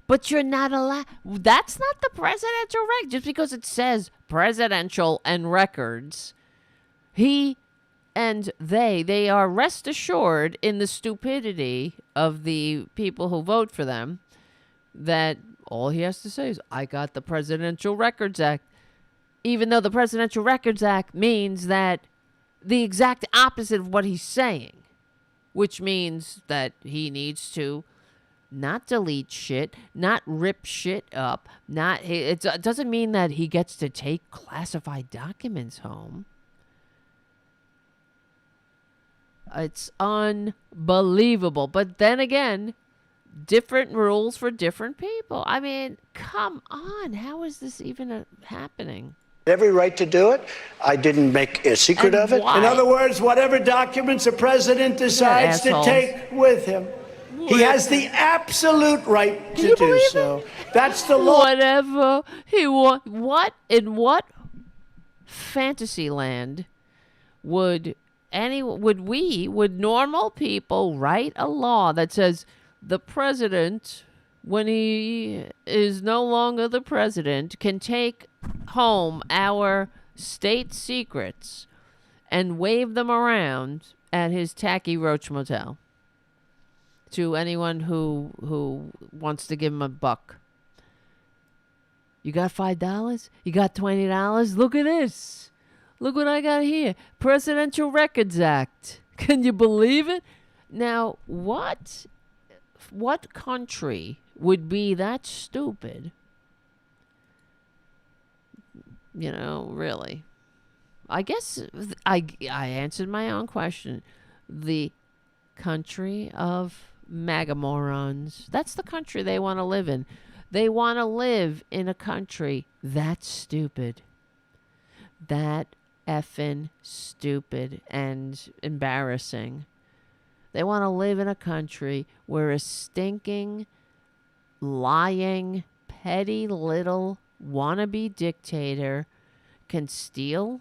But you're not allowed. That's not the presidential record. Just because it says presidential and records, he and they are rest assured in the stupidity of the people who vote for them that all he has to say is, I got the Presidential Records Act. Even though the Presidential Records Act means that the exact opposite of what he's saying, which means that he needs to not delete shit, not rip shit up, it doesn't mean that he gets to take classified documents home. It's unbelievable. But then again, different rules for different people. I mean, come on. How is this even happening? Every right to do it. I didn't make a secret of it. Why? In other words, whatever documents a president decides to take with him, he has the absolute right to do so. That's the law. Whatever he wants. In what fantasy land would normal people write a law that says the president, when he is no longer the president, can take home our state secrets and wave them around at his tacky Roach Motel to anyone who wants to give him a buck? You got $5? You got $20? Look at this. Look what I got here. Presidential Records Act. Can you believe it? Now, what country would be that stupid? Really. I guess I answered my own question. The country of MAGA morons. That's the country they want to live in. They want to live in a country that's stupid. That effing stupid and embarrassing. They want to live in a country where a stinking, lying, petty little wannabe dictator can steal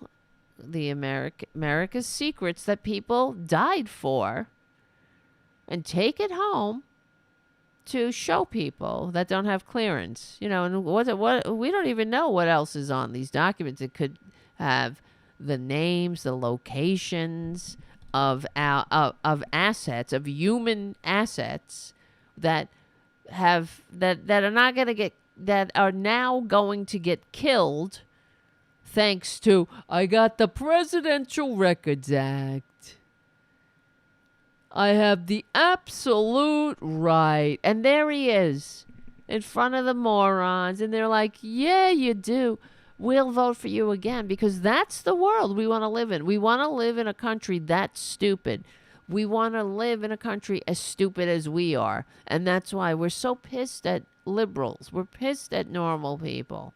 the America's secrets that people died for and take it home to show people that don't have clearance. And what we don't even know what else is on these documents. It could have the names, the locations of assets, of human assets that are not going to get, that are now going to get killed thanks to, I got the Presidential Records Act. I have the absolute right. And there he is in front of the morons. And they're like, yeah, you do. We'll vote for you again, because that's the world we want to live in. We want to live in a country that's stupid. We want to live in a country as stupid as we are. And that's why we're so pissed at liberals. We're pissed at normal people.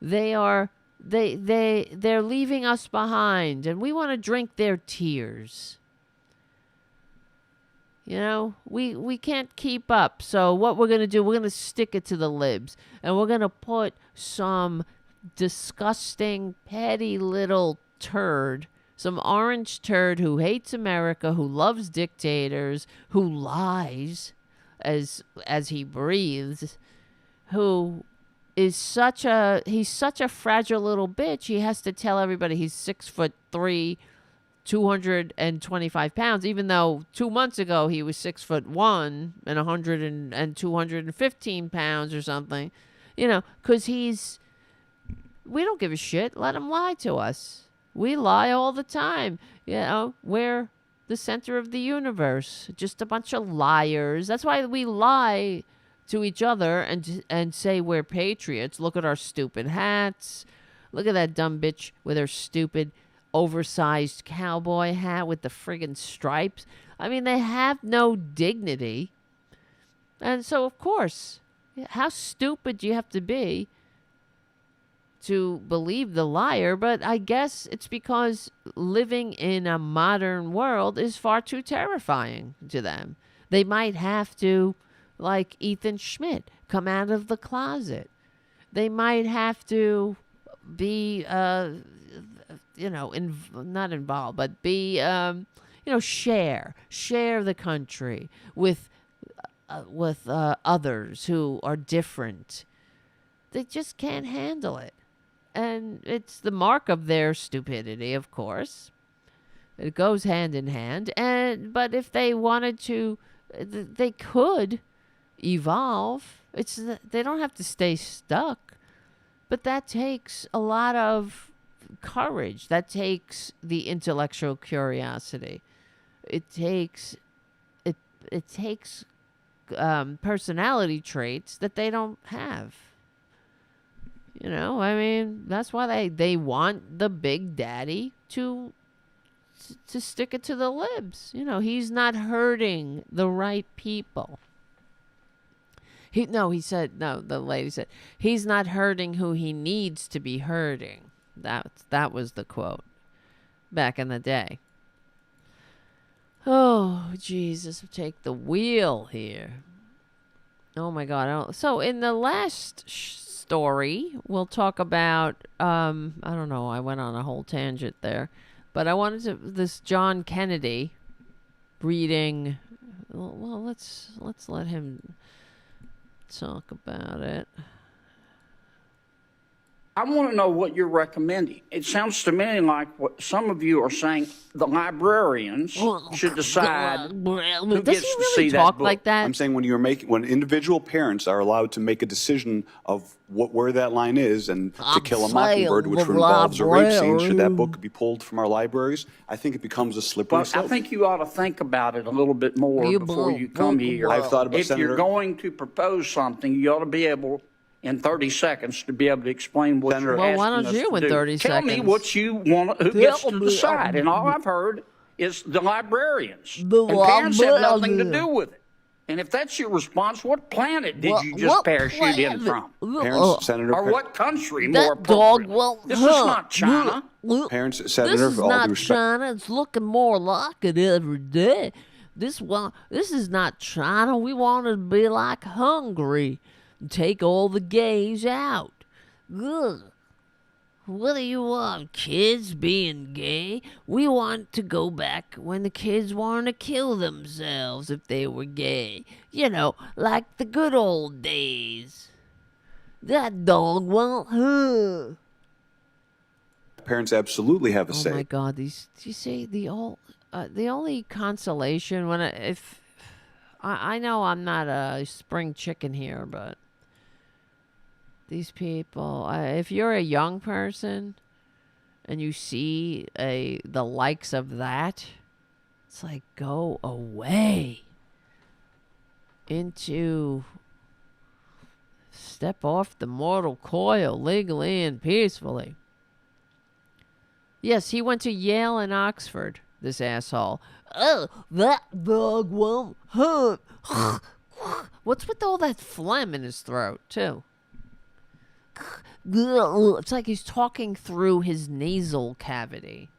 They're leaving us behind, and we want to drink their tears. We can't keep up. So what we're going to do, we're going to stick it to the libs, and we're going to put some disgusting, petty little turd, some orange turd who hates America, who loves dictators, who lies as he breathes, who he's such a fragile little bitch. He has to tell everybody he's 6'3", 225 pounds, even though 2 months ago he was 6'1" and 215 pounds or something. You know, because we don't give a shit. Let him lie to us. We lie all the time. You know, we're the center of the universe. Just a bunch of liars. That's why we lie to each other and say we're patriots. Look at our stupid hats. Look at that dumb bitch with her stupid oversized cowboy hat with the friggin' stripes. I mean, they have no dignity. And so, of course, how stupid do you have to be to believe the liar? But I guess it's because living in a modern world is far too terrifying to them. They might have to, like Ethan Schmidt, come out of the closet. They might have to be, not involved, but be, share the country with others who are different. They just can't handle it. And it's the mark of their stupidity, of course. It goes hand in hand. But if they wanted to, they could evolve. They don't have to stay stuck. But that takes a lot of courage. That takes the intellectual curiosity. It takes personality traits that they don't have. You know, I mean, that's why they want the big daddy to stick it to the libs. You know, he's not hurting the right people. The lady said, he's not hurting who he needs to be hurting. That was the quote back in the day. Oh, Jesus, take the wheel here. Oh, my God. So in the last story, we'll talk about, I don't know, I went on a whole tangent there, but I wanted this John Kennedy reading. Well, let's let him talk about it. I want to know what you're recommending. It sounds to me like what some of you are saying, the librarians should decide who gets to see that book. Like that? I'm saying when individual parents are allowed to make a decision of where that line is, and To Kill a Mockingbird, which involves a rape scene, should that book be pulled from our libraries? I think it becomes a slippery slope. I think you ought to think about it a little bit more before you come here. I've thought about if you're going to propose something, you ought to be able, in 30 seconds, to be able to explain what you're asking us to do. Well, why don't you in 30 seconds? Tell me what you want, who gets to decide. And all I've heard is the librarians. And parents have nothing to do with it. And if that's your response, what planet did you just parachute in from? Parents, Senator, or what country, more appropriately? This is not China. Parents, Senator, this is not China. It's looking more like it every day. This is not China. We want it to be like Hungary. Take all the gays out. Ugh. What do you want, kids being gay? We want to go back when the kids wanted to kill themselves if they were gay. You know, like the good old days. That dog won't. Parents absolutely have a say. Oh my God! Do you see the only consolation when I know I'm not a spring chicken here, but these people, if you're a young person and you see the likes of that, it's like, go away. Step off the mortal coil legally and peacefully. Yes, he went to Yale and Oxford, this asshole. Oh, that dog won't hurt. What's with all that phlegm in his throat, too? It's like he's talking through his nasal cavity.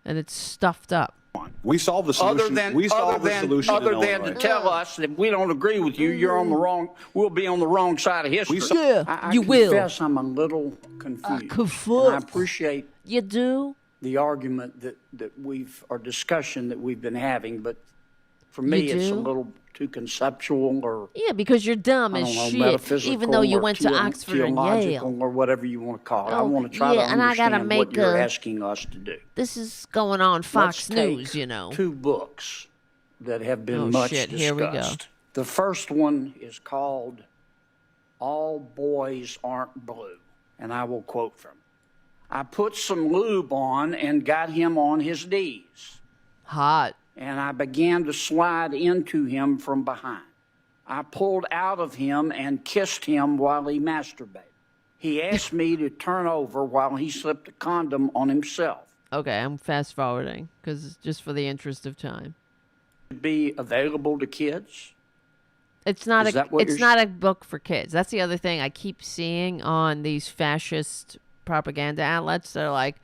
And it's stuffed up. We solve the solution. Other than to tell us that we don't agree with you, you're on the wrong. We'll be on the wrong side of history. I confess I'm a little confused. And I appreciate you do the argument that our discussion that we've been having, but For me, You it's a do? little too conceptual or Yeah, because you're dumb I as don't know, shit, metaphysical even though you or went to Oxford and theological Yale. or whatever you want to call it. I Oh, want to try to yeah, and I gotta understand what make you're a- asking us to do. This is going on Fox Let's take News, you know. two books that have been Oh, much shit, discussed. here we go. The first one is called All Boys Aren't Blue, and I will quote from it. I put some lube on and got him on his knees. Hot. And I began to slide into him from behind. I pulled out of him and kissed him while he masturbated. He asked me to turn over while he slipped a condom on himself. Okay, I'm fast forwarding because just for the interest of time. Be available to kids. It's not Is that what it's you're- not a book for kids. That's the other thing I keep seeing on these fascist propaganda outlets. They're like,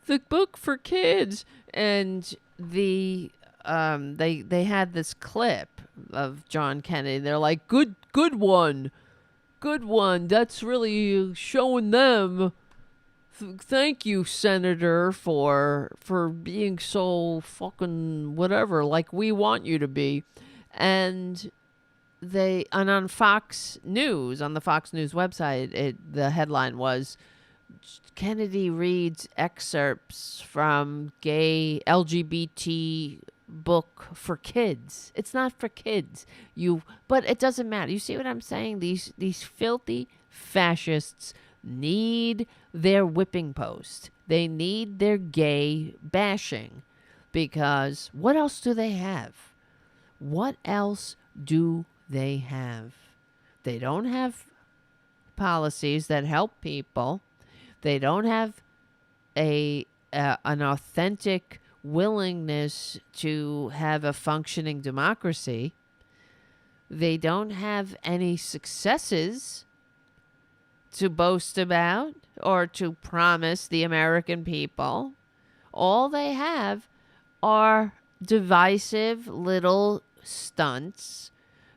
the book for kids, and they had this clip of John Kennedy. They're like, good one. That's really showing them. Thank you, Senator, for being so fucking whatever, like we want you to be. And on Fox News, on the Fox News website, the headline was, Kennedy reads excerpts from gay LGBT book for kids. It's not for kids. But it doesn't matter. You see what I'm saying? These filthy fascists need their whipping post. They need their gay bashing, because what else do they have? What else do they have? They don't have policies that help people. They don't have an authentic willingness to have a functioning democracy. They don't have any successes to boast about or to promise the American people. All they have are divisive little stunts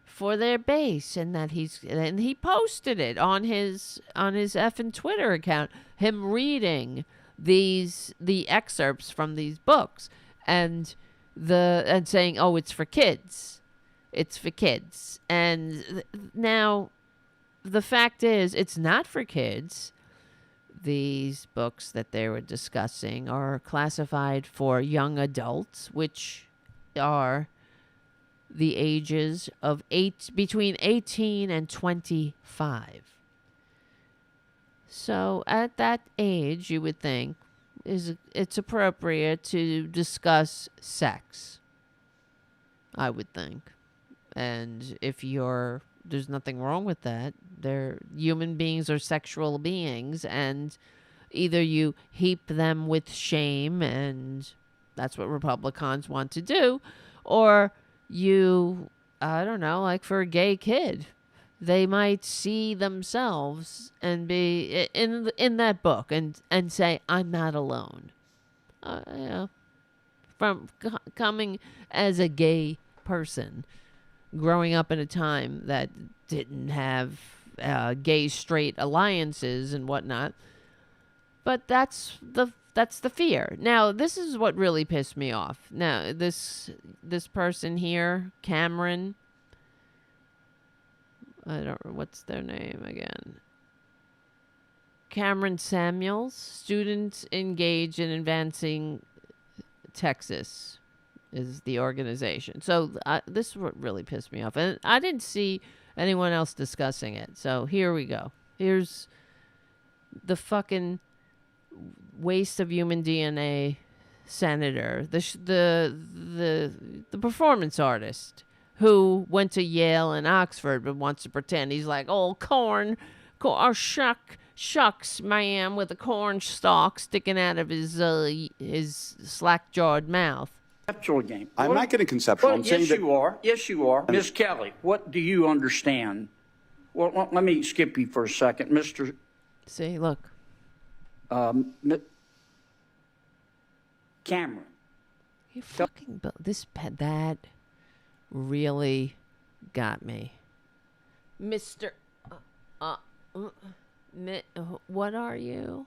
for their base, and he posted it on his effing Twitter account, him reading the excerpts from these books and saying, oh, it's for kids. And now the fact is, it's not for kids. These books that they were discussing are classified for young adults, which are the ages of between 18 and 25. So at that age, you would think it's appropriate to discuss sex. I would think. And there's nothing wrong with that. Human beings are sexual beings, and either you heap them with shame, and that's what Republicans want to do, or I don't know, like for a gay kid, they might see themselves and be in that book and say, I'm not alone. From coming as a gay person, growing up in a time that didn't have gay straight alliances and whatnot. But that's the fear. Now, this is what really pissed me off. Now, this person here, Cameron, I don't know, what's their name again? Cameron Samuels, students engaged in advancing Texas is the organization. So this is what really pissed me off. And I didn't see anyone else discussing it. So here we go. Here's the fucking waste of human DNA senator, the performance artist who went to Yale and Oxford but wants to pretend he's like, oh, corn, or shucks, ma'am, with a corn stalk sticking out of his slack-jawed mouth. Conceptual game. I'm not getting conceptual. I'm saying that you are. Yes, you are. Ms. Kelly, what do you understand? Well, let me skip you for a second. Mr. See, look. Cameron. You fucking... That really got me. Mr. What are you?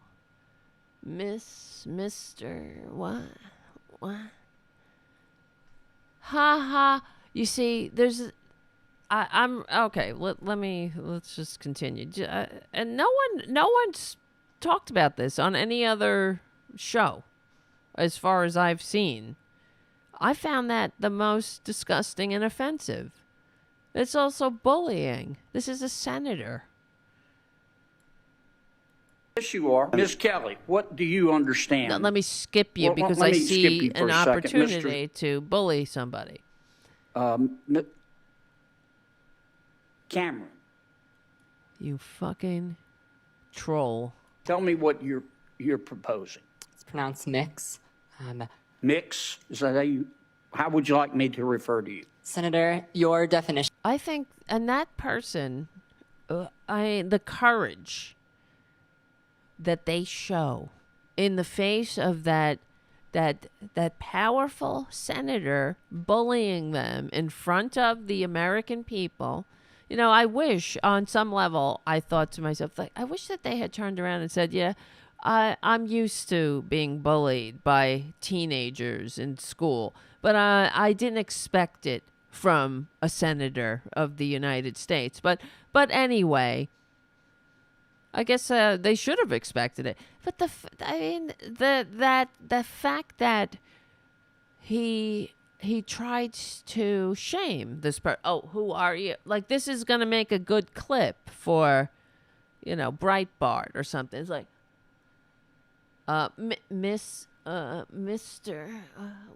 Mr. What? Ha ha. You see, I'm okay. Let's just continue. And no one's talked about this on any other show, as far as I've seen. I found that the most disgusting and offensive. It's also bullying. This is a senator. Yes, you are. Ms. Kelly, what do you understand? Now, let me skip you because I see an opportunity to bully somebody. Cameron. You fucking troll. Tell me what you're proposing. It's pronounced mix. Mix? Is that how would you like me to refer to you? Senator, your definition. I think, and that person, the courage that they show in the face of that powerful senator bullying them in front of the American people. You know, I wish on some level, I thought to myself, like, I wish that they had turned around and said, yeah, I'm used to being bullied by teenagers in school, but I didn't expect it from a senator of the United States. But anyway, I guess they should have expected it. But the fact that he tried to shame this person. Oh, who are you? Like, this is gonna make a good clip for, Breitbart or something. It's like, Mr.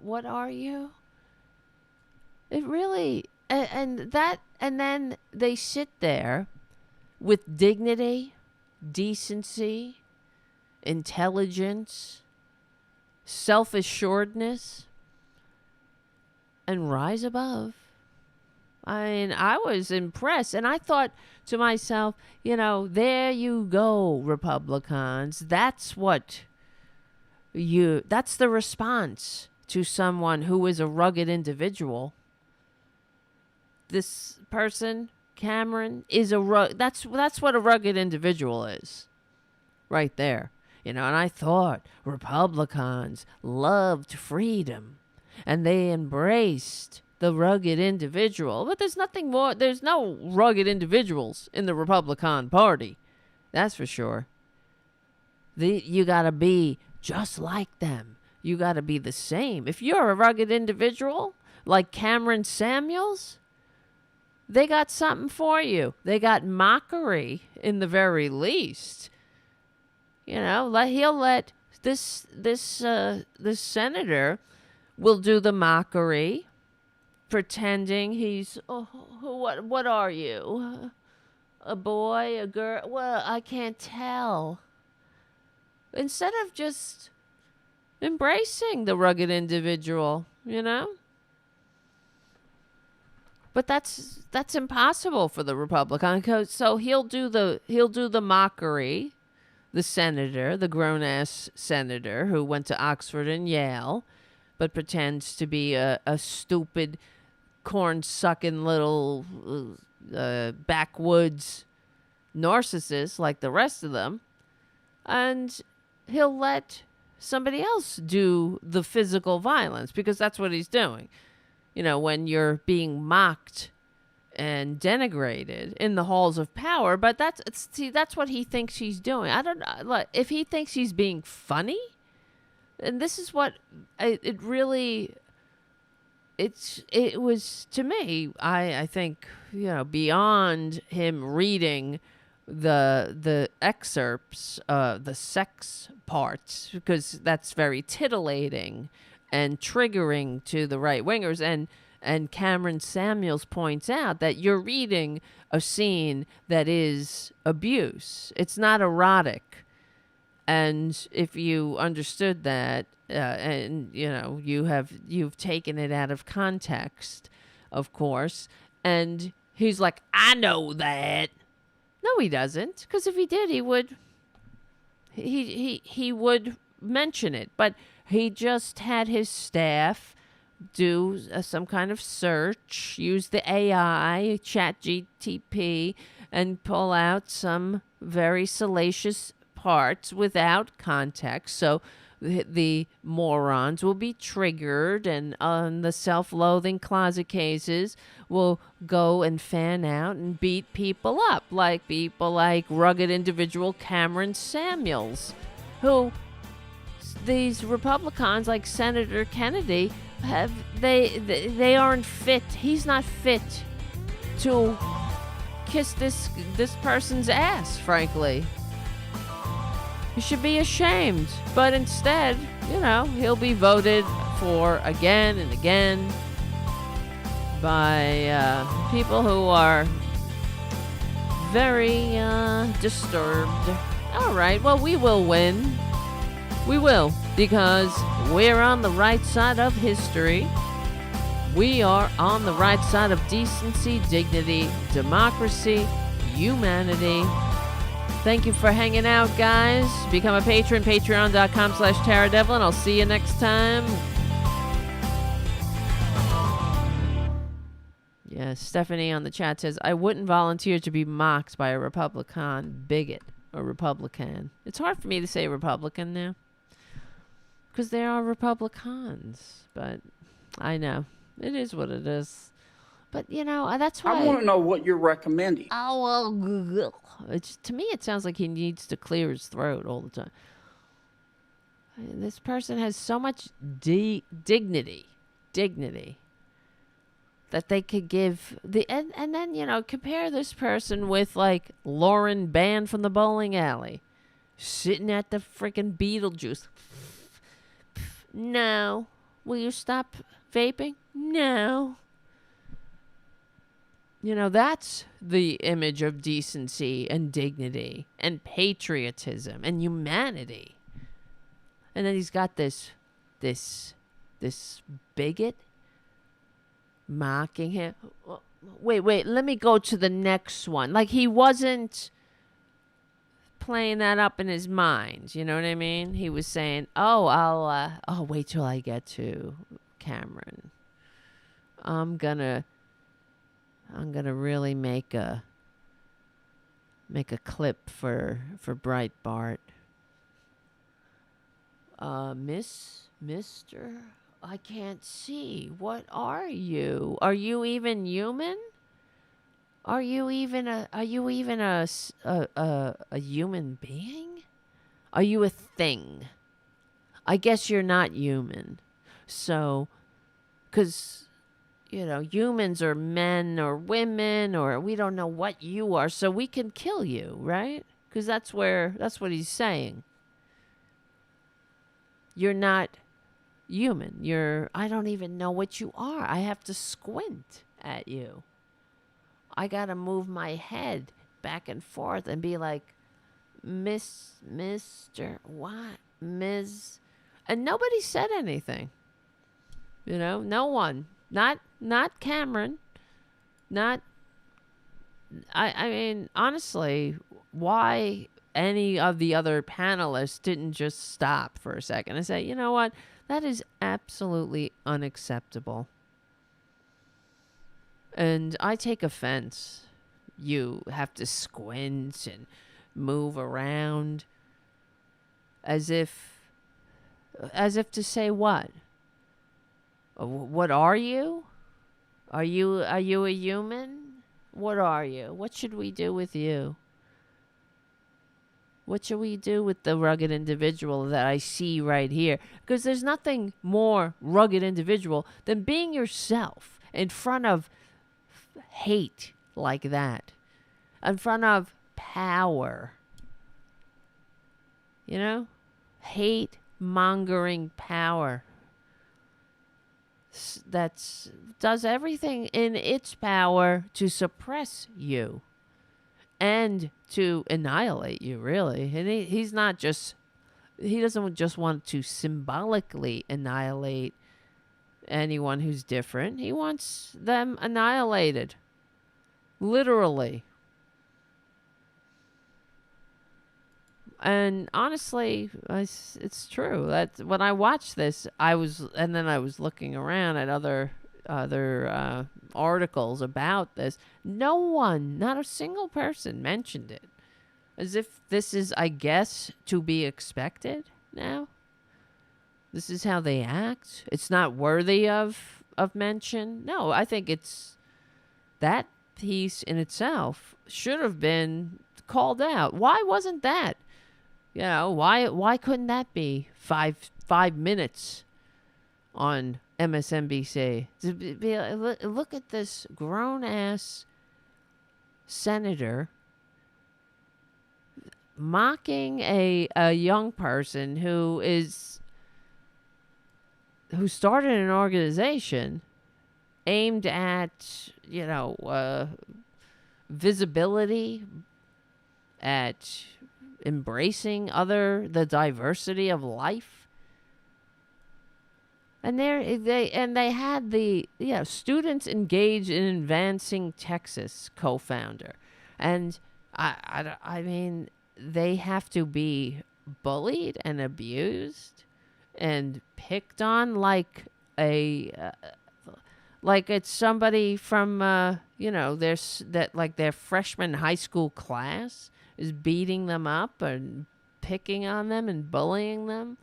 What are you? It really, and then they sit there with dignity, decency, intelligence, self-assuredness, and rise above. I mean, I was impressed, and I thought to myself, there you go, Republicans. That's the response to someone who is a rugged individual. This person, Cameron, is that's what a rugged individual is. Right there. And I thought Republicans loved freedom and they embraced the rugged individual. But there's nothing more. There's no rugged individuals in the Republican Party. That's for sure. You got to be just like them. You got to be the same. If you're a rugged individual like Cameron Samuels, they got something for you. They got mockery in the very least. He'll let this senator will do the mockery, pretending he's what are you? A boy, a girl? Well, I can't tell. Instead of just embracing the rugged individual, But that's impossible for the Republican. So he'll do the mockery, the senator, the grown-ass senator who went to Oxford and Yale, but pretends to be a stupid, corn-sucking little backwoods narcissist like the rest of them. And he'll let somebody else do the physical violence because that's what he's doing. When you're being mocked and denigrated in the halls of power, but that's what he thinks he's doing. I don't know, like, if he thinks he's being funny, and this is what it was to me. I think beyond him reading the excerpts, the sex parts, because that's very titillating and triggering to the right-wingers. And Cameron Samuels points out that you're reading a scene that is abuse. It's not erotic. And if you understood that, and you've taken it out of context, of course, and he's like, I know that. No, he doesn't, because if he did, he would mention it. But he just had his staff do some kind of search, use the AI, ChatGPT, and pull out some very salacious parts without context. So the morons will be triggered, and the self-loathing closet cases will go and fan out and beat people up, like people like rugged individual Cameron Samuels, who these Republicans like Senator Kennedy they aren't fit. He's not fit to kiss this person's ass, frankly. He should be ashamed. But instead, he'll be voted for again and again by people who are very disturbed. All right, well, we will win. We will, because we're on the right side of history. We are on the right side of decency, dignity, democracy, humanity. Thank you for hanging out, guys. Become a patron, patreon.com/TaraDevil, and I'll see you next time. Yeah, Stephanie on the chat says, I wouldn't volunteer to be mocked by a Republican bigot or Republican. It's hard for me to say Republican now, because there are Republicans, but I know. It is what it is. But, that's why... I want to know what you're recommending. Oh, well, to me, it sounds like he needs to clear his throat all the time. This person has so much dignity, that they could give... And then, compare this person with, like, Lauren Band from the bowling alley, sitting at the freaking Beetlejuice. No. Will you stop vaping? No. That's the image of decency and dignity and patriotism and humanity. And then he's got this bigot mocking him. Wait, let me go to the next one. Like, he wasn't playing that up in his mind, you know what I mean? He was saying, I'll wait till I get to Cameron. I'm gonna really make a clip for Breitbart. Mister, I can't see. What are you? Are you even human? Are you even a human being? Are you a thing? I guess you're not human. So, because, humans are men or women, or we don't know what you are, so we can kill you, right? Because that's what he's saying. You're not human. I don't even know what you are. I have to squint at you. I gotta move my head back and forth and be like, Mr. What? Ms. And nobody said anything. No one. Not Cameron. I mean, honestly, why any of the other panelists didn't just stop for a second and say, you know what? That is absolutely unacceptable. And I take offense. You have to squint and move around as if to say what? What are you? Are you a human? What are you? What should we do with you? What should we do with the rugged individual that I see right here? Because there's nothing more rugged individual than being yourself in front of hate like that, in front of power. Hate mongering power that does everything in its power to suppress you and to annihilate you, really. And he doesn't just want to symbolically annihilate anyone who's different. He wants them annihilated. Literally. And honestly, it's true that when I watched this, I was looking around at other articles about this. No one, not a single person mentioned it. As if this is, I guess, to be expected now. This is how they act. It's not worthy of mention. No, I think it's that piece in itself should have been called out. Why wasn't that? You know, why couldn't that be 5 minutes on MSNBC? Look at this grown ass senator mocking a young person who started an organization aimed at, you know, visibility, at embracing the diversity of life. And they had the students engaged in advancing Texas co-founder. And I mean, they have to be bullied and abused and picked on like it's somebody from their freshman high school class is beating them up and picking on them and bullying them.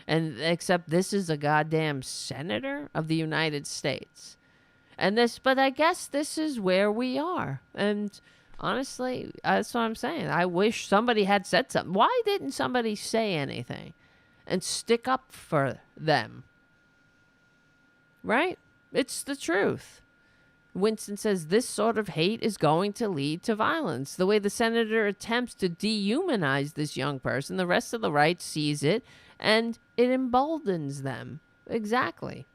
And except this is a goddamn senator of the United States. But I guess this is where we are. And honestly, that's what I'm saying. I wish somebody had said something. Why didn't somebody say anything and stick up for them? Right? It's the truth. Winston says this sort of hate is going to lead to violence. The way the senator attempts to dehumanize this young person, the rest of the right sees it and it emboldens them. Exactly.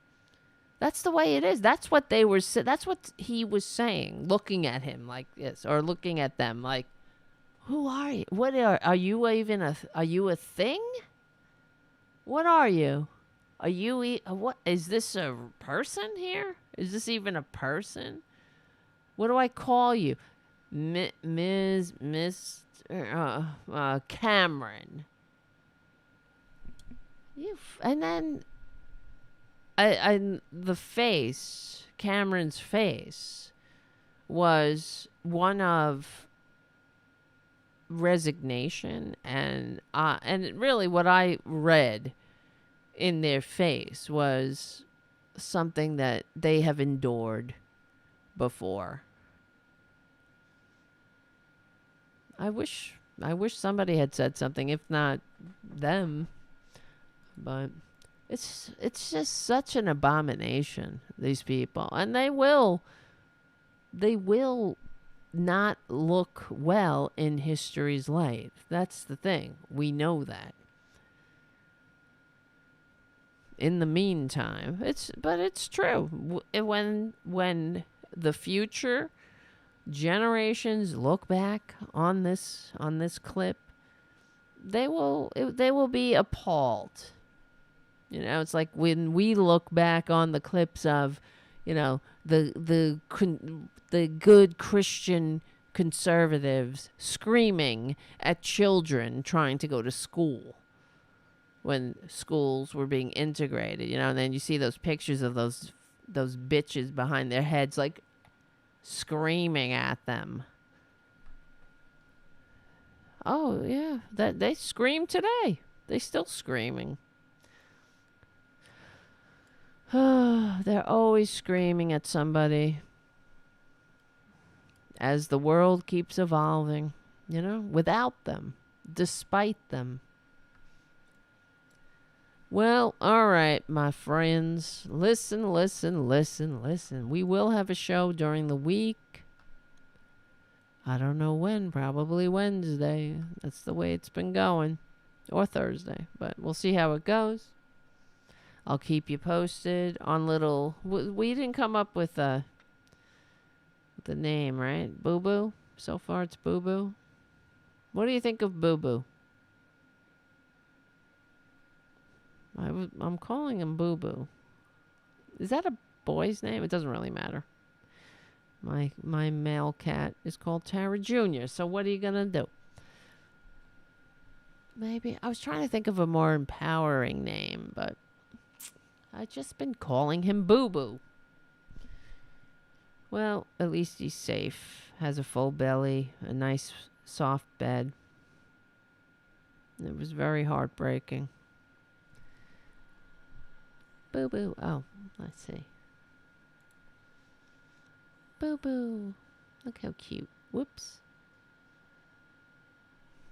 That's the way it is. That's what that's what he was saying, looking at him like this, or looking at them like, who are you? What are you even are you a thing? What are you? Are you what is this a person here? Is this even a person? What do I call you? Ms. Cameron. And then Cameron's face was one of resignation, and really what I read in their face was something that they have endured before. I wish somebody had said something, if not them. But it's just such an abomination, these people. And they will not look well in history's light. That's the thing. We know that. In the meantime, it's true. When the future generations look back on this clip, they will be appalled. You know, it's like when we look back on the clips of, you know, the good Christian conservatives screaming at children trying to go to school when schools were being integrated, you know, and then you see those pictures of those bitches behind their heads, like screaming at them. Oh yeah, that they scream today. They still screaming. They're always screaming at somebody as the world keeps evolving, you know, without them, despite them. Well, all right, my friends, listen. We will have a show during the week. I don't know when, probably Wednesday. That's the way it's been going. Or Thursday, but we'll see how it goes. I'll keep you posted on little... We didn't come up with the name, right? Boo Boo? So far it's Boo Boo. What do you think of Boo Boo? I'm calling him Boo Boo. Is that a boy's name? It doesn't really matter. My male cat is called Tara Jr., so what are you going to do? Maybe... I was trying to think of a more empowering name, but... I've just been calling him Boo Boo. Well, at least he's safe. Has a full belly, a nice soft bed. It was very heartbreaking. Boo boo. Oh, let's see. Boo boo. Look how cute. Whoops.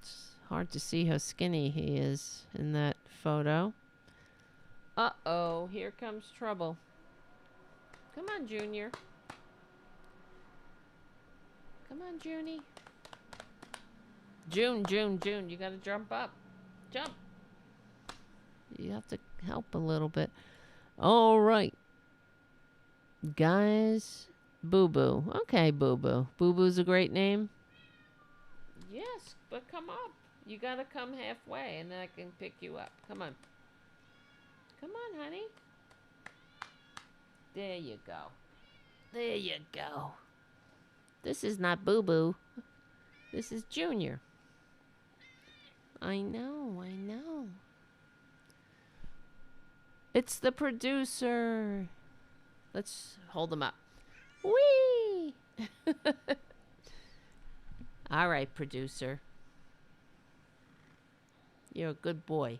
It's hard to see how skinny he is in that photo. Uh-oh, here comes trouble. Come on, Junior. Come on, Junie. June, you gotta jump up. Jump. You have to help a little bit. All right. Guys, Boo Boo. Okay, Boo Boo. Boo Boo's a great name. Yes, but come up. You gotta come halfway and then I can pick you up. Come on. Come on, honey. There you go. There you go. This is not Boo Boo. This is Junior. I know. It's the producer. Let's hold him up. Whee! All right, producer. You're a good boy.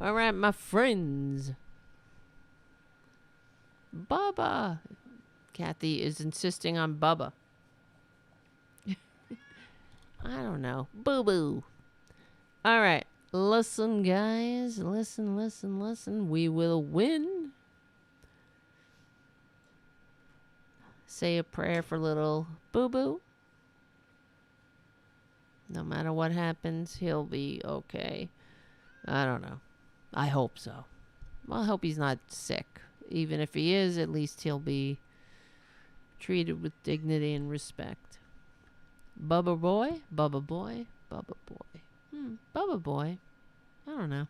All right, my friends. Bubba. Kathy is insisting on Bubba. I don't know. Boo-boo. All right. Listen, guys. Listen. We will win. Say a prayer for little Boo-boo. No matter what happens, he'll be okay. I don't know. I hope so. Well, I hope he's not sick. Even if he is, at least he'll be treated with dignity and respect. Bubba boy. Bubba boy. I don't know.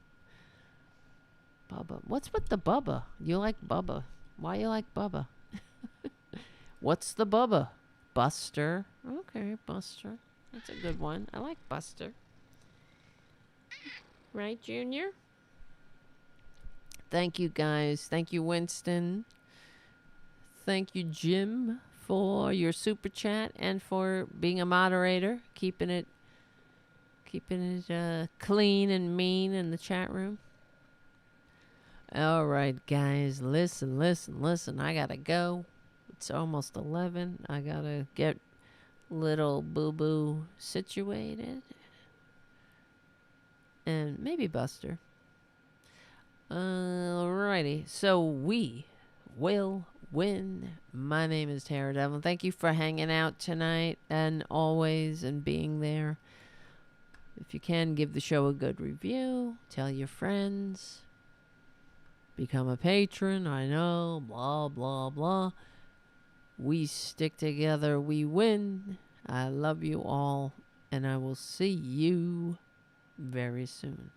Bubba. What's with the Bubba? You like Bubba. Why you like Bubba? What's the Bubba? Buster. Okay, Buster. That's a good one. I like Buster. Right, Junior? Thank you, guys. Thank you, Winston. Thank you, Jim, for your super chat and for being a moderator, keeping it clean and mean in the chat room. All right, guys, listen. I gotta go. It's almost 11. I gotta get little Boo-boo situated. And maybe Buster. Alrighty, so we will win. My name is Tara Devlin. Thank you for hanging out tonight and always and being there. If you can, give the show a good review. Tell your friends. Become a patron. I know. Blah, blah, blah. We stick together. We win. I love you all. And I will see you very soon.